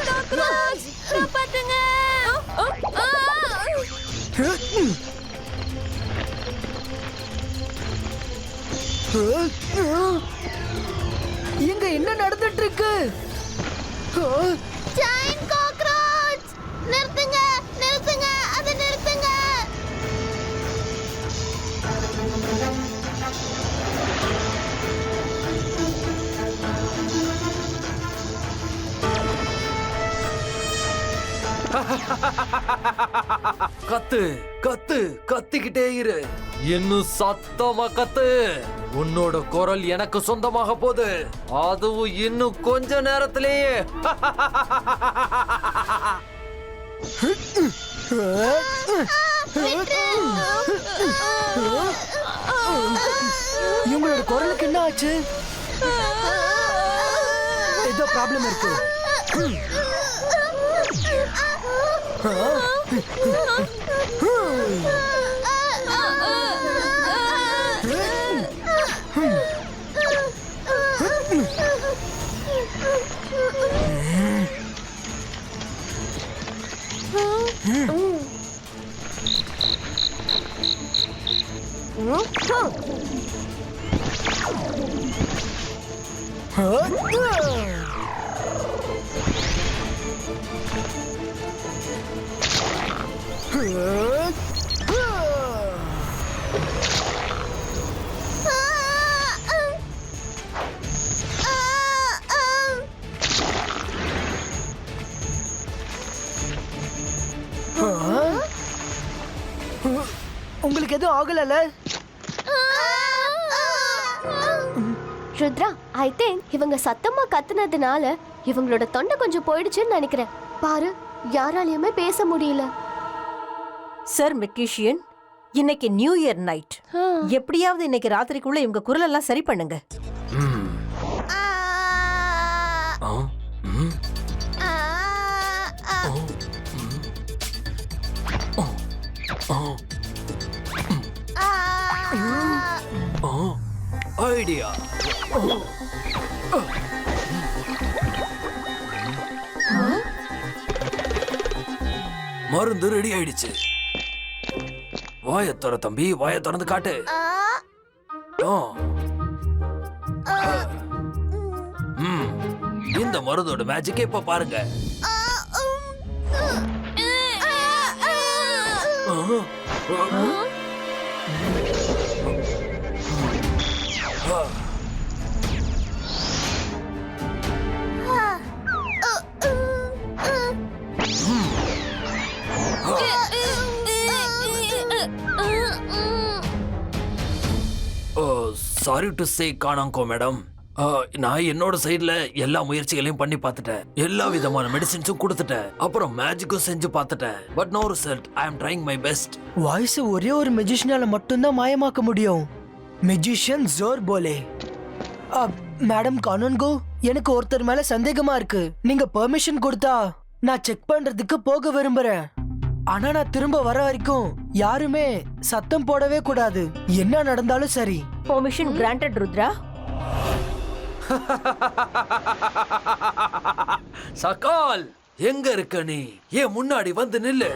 காக்ரோச், காப்பாத்துங்க. இங்க என்ன நடந்துட்டு இருக்கு? ஜெயின் காக்ரோச். நிறுத்துங்க, நிறுத்துங்க, அதை நிறுத்துங்க. கத்து கத்து, கத்திக்கிட்டே இரு. இன்னும் சத்தமா கத்து. உன்னோட குரல் எனக்கு சொந்தமாக போகுது. அதுவும் இன்னும் கொஞ்ச நேரத்திலேயே. இவங்களோட குரலுக்கு என்ன ஆச்சு? ஏதோ ப்ராப்ளம் இருக்கு. உங்களுக்கு எதுவும் ஆகலல? ருத்ரா, ஐ திங்க் இவங்க சத்தமா கத்துனதுனால இவங்களோட தொண்டை கொஞ்சம் போயிடுச்சுன்னு நினைக்கிறேன். பாரு, யாராலையுமே பேச முடியல. சார் மெக்னீஷியன், இன்னைக்கு நியூ இயர் நைட். எப்படியாவது இன்னைக்கு ராத்திரிக்குள்ள இவங்க குரல் எல்லாம் சரி பண்ணுங்க. ஐடியா. மருந்து ரெடி ஆயிடுச்சு. வாயை திற தம்பி, வாயை திறந்து காட்டு. இந்த மருந்தோட மேஜிக் இப்ப பாருங்க. Sorry to say Kanungo madam. நான் என்னோட சைடுல எல்லா முயற்சிகளையும் பண்ணி பார்த்துட்டேன். எல்லா விதமான மெடிசின்ஸும் கொடுத்துட்டேன். அப்புறம் மேஜிக்கும் செஞ்சு பார்த்துட்டேன். But no result. I am trying my best. Voice ஒரே ஒரு மெஜிஷியனால மட்டும்தான் மாயமாக்க முடியும். மெஜிஷியன் ஜோர் போலே. மேடம் கானோன்கோ, எனக்கு ஒருத்தர் மேல சந்தேகமா இருக்கு. நீங்க பெர்மிஷன் கொடுத்தா நான் செக் பண்றதுக்கு போக விரும்புறேன். ஆனா நான் திரும்ப வர வரைக்கும் யாருமே சத்தம் போடவே கூடாது. என்ன நடந்தாலும் சரி. Permission granted Rudra. சகால், எங்க இருக்க நீ? ஏன் முன்னாடி வந்து நில்லு.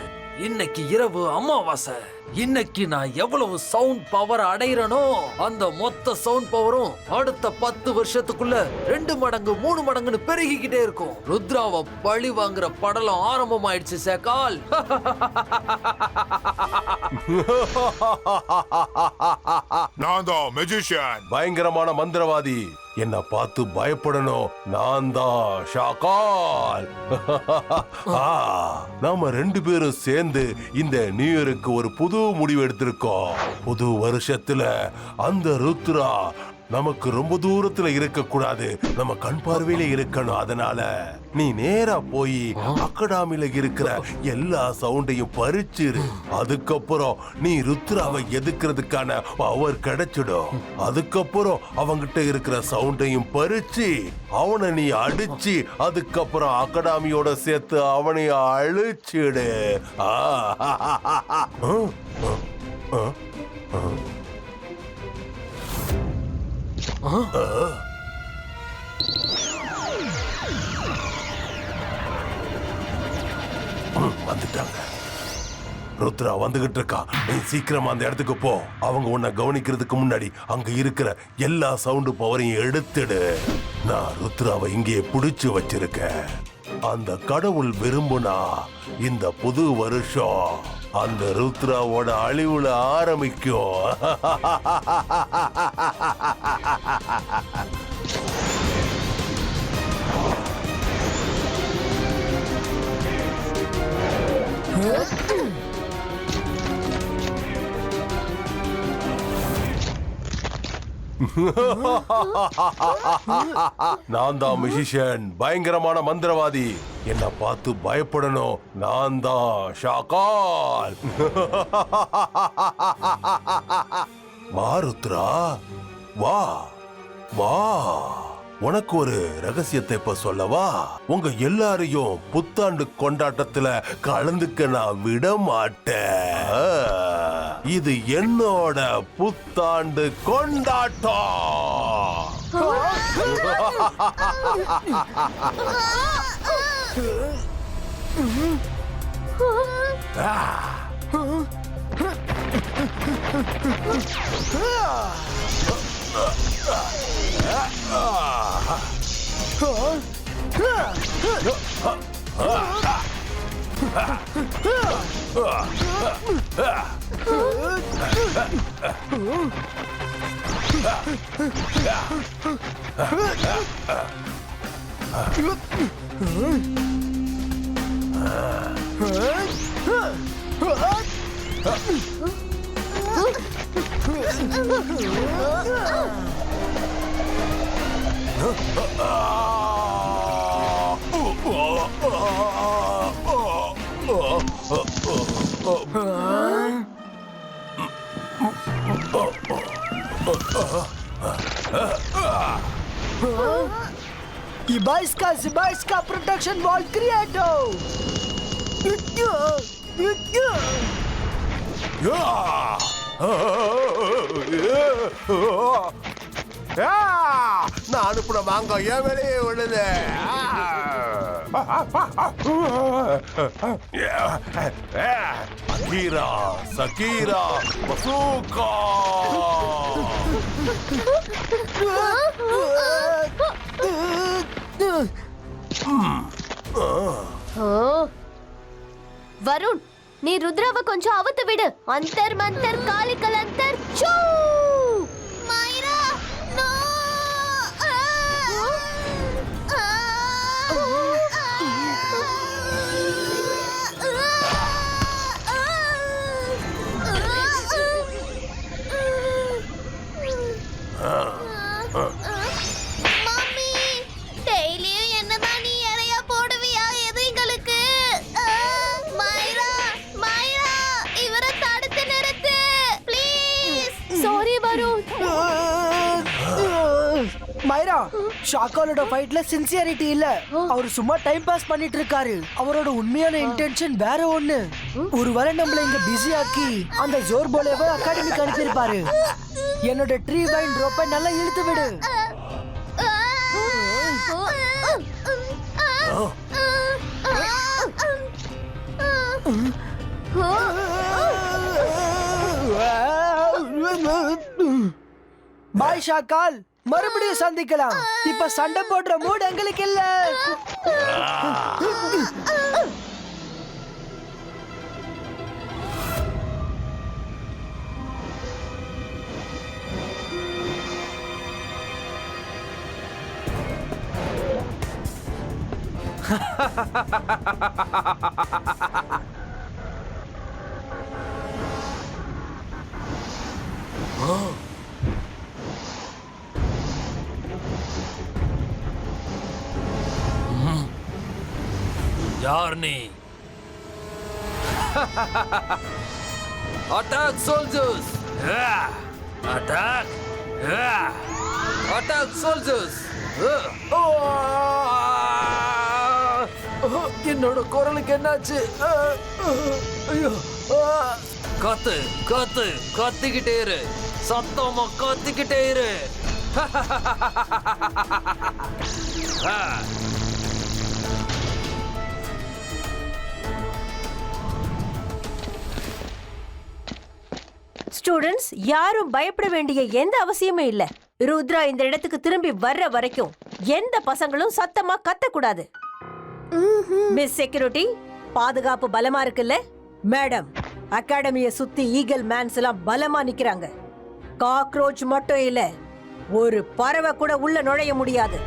இன்னைக்கு இரவு அமாவாசை. இன்னைக்கு நான் எவ்வளவு சவுண்ட் பவர் அடையிறனோ அந்த மொத்த சவுண்ட் பவரும் அடுத்த 10 வருஷத்துக்குள்ள 2 மடங்கு 3 மடங்குன்னு பெருகிக்கிட்டே இருக்கும். ருத்ராவை பழி வாங்குற படலம் ஆரம்பமாயிடுச்சு சகால். நான் தான் மெஜிஷியன், பயங்கரமான மந்திரவாதி. என்ன பார்த்து பயப்படணும். நான் தான் ஷாகால். நாம 2 பேரும் சேர்ந்து இந்த நியூ இயருக்கு ஒரு புது முடிவு எடுத்திருக்கோம். புது வருஷத்துல அந்த ருத்ரா நமக்கு ரொம்ப தூரத்துல இருக்க கூடாது, நம்ம கண் பார்வையில இருக்கணும். அதனால நீ நேரா போய் அகாடமில இருக்கிற எல்லா சவுண்டையும் பறிச்சிரு. அதுக்கப்புறம் நீ ருத்ராவை எதுக்குறதுக்கான பவர் கிடைச்சிடும். அதுக்கப்புறம் அவங்கிட்ட இருக்கிற சவுண்டையும் பறிச்சு அவனை நீ அடிச்சு அதுக்கப்புறம் அகாடமியோட சேர்த்து அவனை அழிச்சிடு. வந்துட்டாங்க. ருத்ரா வந்துகிட்டு இருக்கா. நீ சீக்கிரமா அந்த இடத்துக்கு போ. அவங்க உன்னை கவனிக்கிறதுக்கு முன்னாடி அங்க இருக்கிற எல்லா சவுண்டு பவரையும் எடுத்துடு. நான் ருத்ராவை இங்கே புடிச்சு வச்சிருக்கேன். அந்த கடவுள் விரும்புனா இந்த புது வருஷம் அந்த ருத்ராவோட அழிவுல ஆரம்பிக்கும். நான் தான் மியூசிஷியன், பயங்கரமான மந்திரவாதி. என்ன பார்த்து பயப்படணும். நான் தான் ஷாகால். வா ருத்ரா, வா வா. உனக்கு ஒரு ரகசியத்தை இப்ப சொல்லவா? உங்க எல்லாரையும் புத்தாண்டு கொண்டாட்டத்துல கலந்துக்க நான் விட மாட்டேன். இது என்னோட புத்தாண்டு கொண்டாட்டம். Ibaiska protection wall creato. நான் அனுப்புன மாங்காய் ஏன் வெளியே விழுது? Ahira, சகீரா, bazooka. வருண், நீ ருத்ராவை கொஞ்சம் அவுத்து விடு. அந்தர் மந்தர் காலிக்கல் அந்தர் சூ. மைரா, நோ. மம்மி, டெய்லியும் என்னதான் நீ இறையா போடுவியா எதுங்களுக்கு? மைரா, மைரா, இவரை தடுத்து நிறுத்து ப்ளீஸ். சாரி வருண். மைரா, ஷாக்காலோட ஃபைட்ல சின்சியரிட்டி இல்ல. அவர் சும்மா டைம் பாஸ் பண்ணிட்டு இருக்காரு. அவரோட உண்மையான இன்டென்ஷன் வேற ஒண்ணு. ஒருவேளை நம்மள இங்க பிஸி ஆக்கி அந்த ஜோர் போலேவை அகாடமிக்கு அனுப்பியிருப்பாரு. என்னோட ட்ரீ வைன் ரோப்பை நல்லா இழுத்து விடு. பாய் ஷாக்கால், மறுபடியும் சந்திக்கலாம். இப்ப சண்டை போடுற மூட் எங்களுக்கு இல்ல. யார் நீ? Attack soldiers! Attack! Attack soldiers! என்னோட குரலுக்கு என்னாச்சு? ஐயோ! கத்து கத்து கத்திக்கிட்டே இரு, சத்தமா கத்திக்கிட்டே இரு. ஸ்டூடெண்ட்ஸ், யாரும் பயப்பட வேண்டிய எந்த அவசியமே இல்ல. ருத்ரா இந்த இடத்துக்கு திரும்பி வர்ற வரைக்கும் எந்த பசங்களும் சத்தமா கத்தக்கூடாது. மிஸ் செக்யூரிட்டி, பாதுகாப்பு பலமா இருக்குல்ல? மேடம், அகாடமியை சுத்தி ஈகிள் மேன்ஸ் எல்லாம் பலமா நிக்கிறாங்க. காக்ரோச் மட்டும் இல்ல, ஒரு பறவை கூட உள்ள நுழைய முடியாது.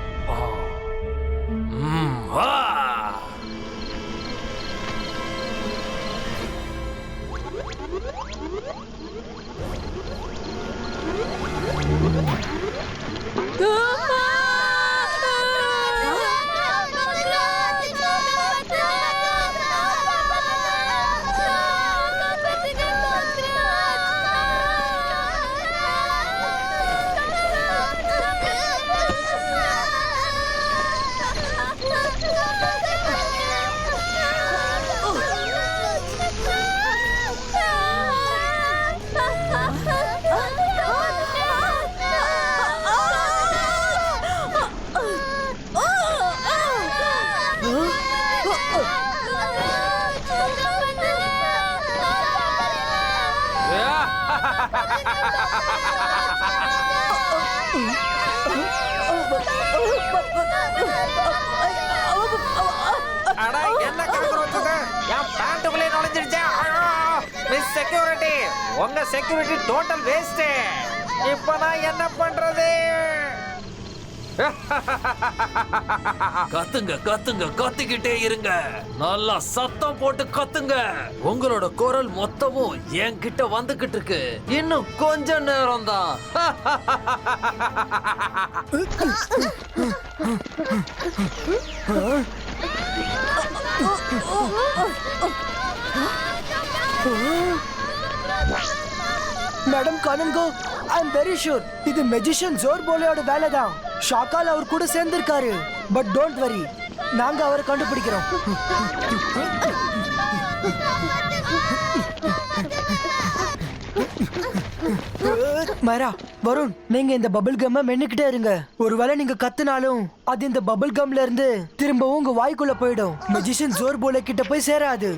என்ன காக்ரோச்சுங்க என் பேண்ட்டுக்குள்ளே நுழைஞ்சிருச்சா? மிஸ் செக்யூரிட்டி, உங்க செக்யூரிட்டி டோட்டல் வேஸ்ட். இப்ப நான் என்ன பண்றது? கத்துங்க கத்துங்க கத்திக்கிட்டே இருங்க, நல்லா சத்தம் போட்டு கத்துங்க. உங்களோட குரல் மொத்தமும் என்கிட்ட வந்துகிட்டு இருக்கு. இன்னும் கொஞ்ச நேரம் தான். Madam Kanungo, I am very sure இது மெஜிஷியன் ஜோர் போலேயோட வேலை தான். ஷாக்கால் அவர் கூட சேர்ந்திருக்காரு. பட் டோன்ட் வரி, நாங்க அவரை கண்டுபிடிக்கிறோம். மரா, வருண், நீங்க இந்த பபிள் கம்ம மென்னுக்கிட்டே இருங்க. ஒருவேளை நீங்க கத்துனாலும் அது இந்த பபிள் கம்ல இருந்து திரும்பவும் உங்க வாய்க்குள்ள போயிடும். மெஜிஷியன் ஜோர் போலே கிட்ட போய் சேராது.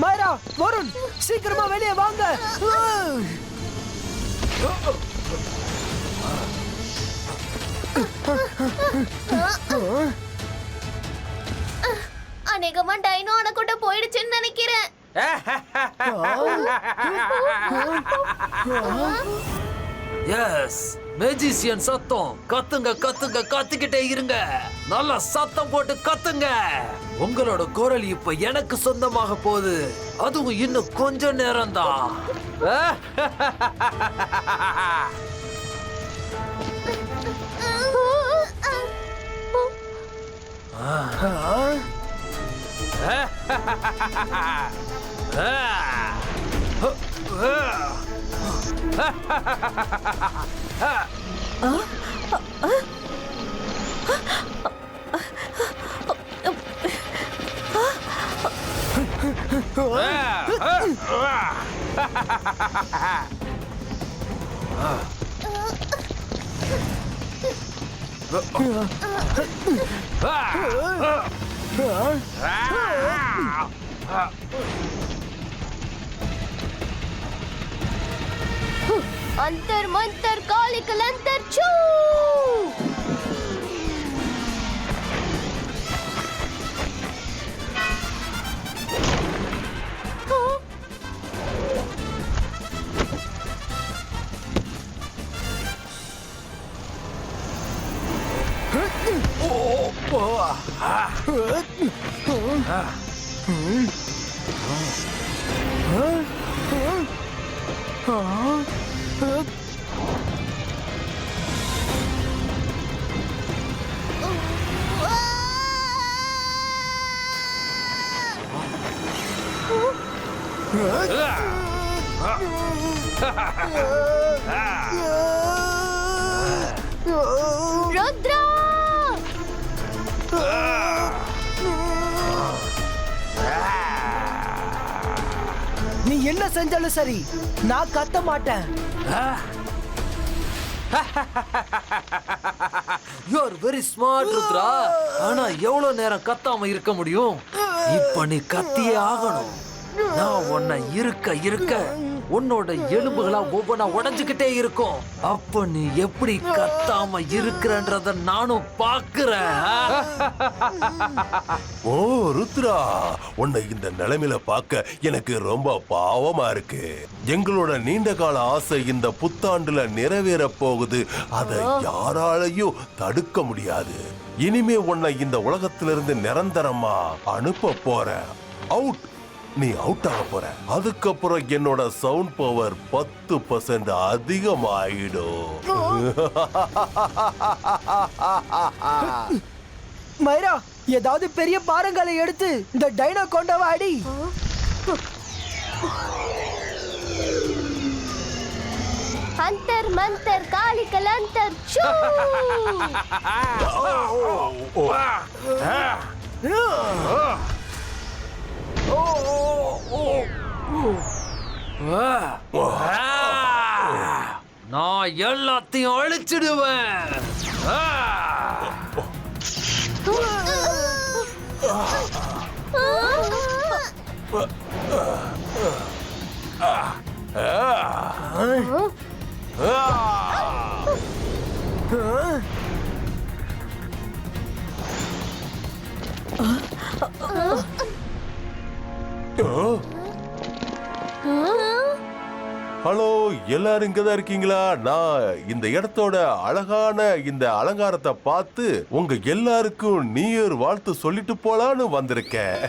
மைரா, வருண், சீக்கிரமா வெளியே வாங்க. அநேகமா டைனோ அணக்கூட போயிடுச்சுன்னு நினைக்கிறேன். எஸ், மேஜிசியன் சத்தம். கத்துங்க கத்துங்க கத்திக்கிட்டே இருங்க, நல்லா சத்தம் போட்டு கத்துங்க. உங்களோட குரல் இப்ப எனக்கு சொந்தமாக போகுது, அதுவும் இன்னும் கொஞ்ச நேரம் தான். अंतर मंतर कालिकल अंतर छू रुद्रा நீ என்ன செஞ்சாலும் சரி நான் கத்த மாட்டேன். You are very smart Rudra. ஆனா எவ்வளவு நேரம் கத்தாம இருக்க முடியும்? இப்ப நீ கத்தியே ஆகணும். நான் உன்னை இருக்க உன்னோட எலும்புகளா ஒவ்வொன்னா உடைஞ்சுக்கிட்டே இருக்கும். அப்ப நீ எப்படி கத்தாம இருக்கிறன்றத நானும் பாக்குறேன். ஓ ருத்ரா, உன்னை இந்த நிலைமையில பார்க்க எனக்கு ரொம்ப பாவமா இருக்கு. எங்களோட நீண்ட கால ஆசை இந்த புத்தாண்டுல நிறைவேற போகுது. அதை யாராலையும் தடுக்க முடியாது. இனிமே உன்னை இந்த உலகத்திலிருந்து நிரந்தரமா அனுப்ப போறேன். அவுட். நீ அவுட் ஆக போற. அதுக்கப்புறம் என்னோட சவுண்ட் பவர் 10% அதிகமாயிடும். மைரா, ஏதாவது பெரிய பாறங்களை எடுத்து இந்த டைனோ கொண்டவா அடி. अंतर मंतर कालिकल अंतर छू நான் எல்லாத்தையும் அழிச்சிடுவேன். ஹலோ, எல்லாரும் இங்கதான் இருக்கீங்களா? நான் இந்த இடத்தோட அழகான இந்த அலங்காரத்தை பார்த்து உங்க எல்லாருக்கும் நியூ இயர் வாழ்த்து சொல்லிட்டு போலான்னு வந்திருக்கேன்.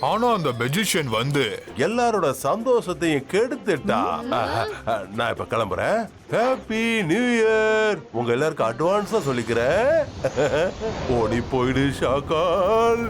ஆனா அந்த மெஜிஷியன் வந்து எல்லாரோட சந்தோஷத்தையும் கெடுத்துட்டான். நான் இப்ப கிளம்புறேன். Happy new year. உங்க எல்லாருக்கும் அட்வான்ஸா சொல்லிக்கிறேன். ஓடி போயிடு ஷாக்கால்.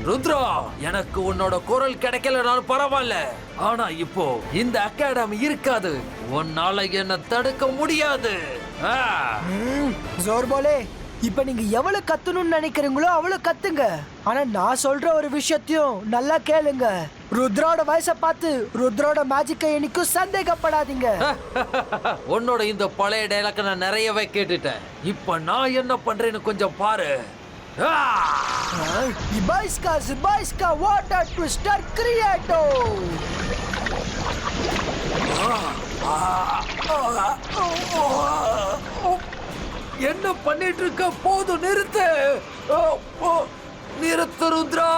ருத்ரா, எனக்கு உன்னோட குரல் கிடைக்கலனாலும் பரவாயில்ல. ஆனா இப்போ இந்த அகாடமி இருக்காது. உன்னால என்ன தடுக்க முடியாது. ஜோர்போலே, இப்ப நீங்க எவ்வளவு கத்தணும்னு நினைக்கிறீங்களோ அவ்வளவு கத்துங்க. ஆனா நான் சொல்ற ஒரு விஷயத்தையும் நல்லா கேளுங்க. ருத்ரோட வயசை பார்த்து ருத்ரோட மேஜிக்கை என்னைக்கும் சந்தேகப்படாதீங்க. உன்னோட இந்த பழைய டைலாக் நான் நிறையவே கேட்டுட்டேன். இப்ப நான் என்ன பண்றேன்னு கொஞ்சம் பாரு. Ibaiska water twister creato. என்ன பண்ணிட்டு இருக்க? போதும், நிறுத்து. நிறுத்து ருத்ரா.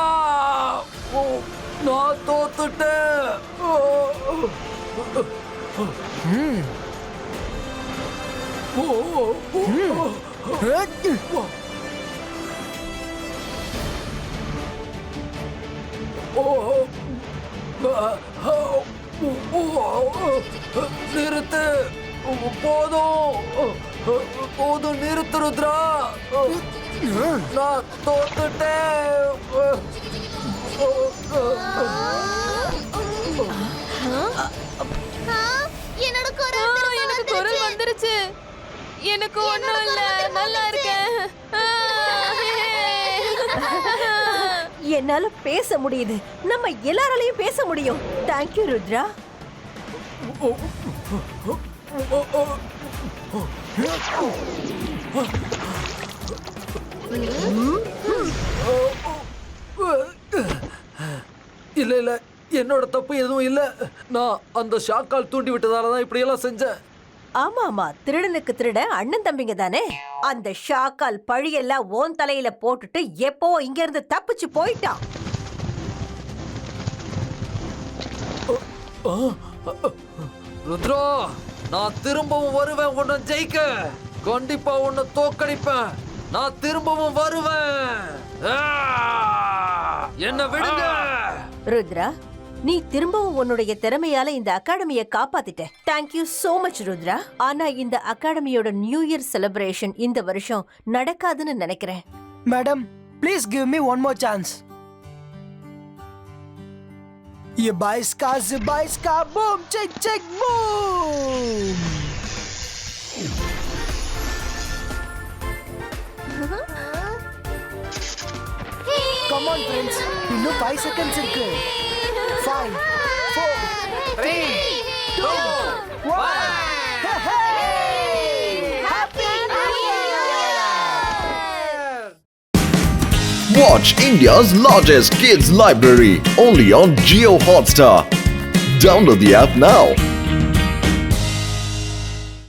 நான் தோத்துட்டேன். நிறுத்து. போதும் நிறுத்து ருத்ரா. நான் தோத்துட்டேன். என்னோட எனக்கு குரல் வந்துருச்சு. எனக்கு ஒண்ணும் இல்ல, நல்லா இருக்கேன். என்னால பேச முடியுது. நம்ம எல்லாராலையும் பேச முடியும். தேங்க்யூ ருத்ரா. இல்ல இல்ல, என்னோட தப்பு எதுவும் இல்ல. நான் அந்த ஷாக்கால் தூண்டி விட்டதாலதான் இப்படி எல்லாம் செஞ்சேன். ஆமா ஆமா, திருடனுக்கு திருட அண்ணன் தம்பிங்க தானே. அந்த ஷாக்கால் பழியெல்லாம் ஓன் தலையில போட்டுட்டு எப்போ இங்க இருந்து தப்பிச்சு போயிட்டான். ருத்ரா, நான் திரும்பவும் வருவேன் உன்னை ஜெயிக்க. கண்டிப்பா உன்னை தோக்கடிப்பேன். நான் திரும்பவும் வருவேன். என்ன விடுங்க. ருத்ரா, நீ திரும்பவும் உன்னுடைய திறமையால இந்த அகாடமியை காப்பாத்திட்ட. Thank you so much Rudra. ஆனா இந்த அகாடமியோட நியூ இயர் செலிப்ரேஷன் இந்த வருஷம் நடக்காதுன்னு நினைக்கிறேன். Madam, please give me one more chance. ये 22 का से 22 का boom check check boom. Come on friends, இன்னும் 5 seconds இருக்கு. 5 4 3 2 1. Watch India's largest kids library only on Jio Hotstar. Download the app now.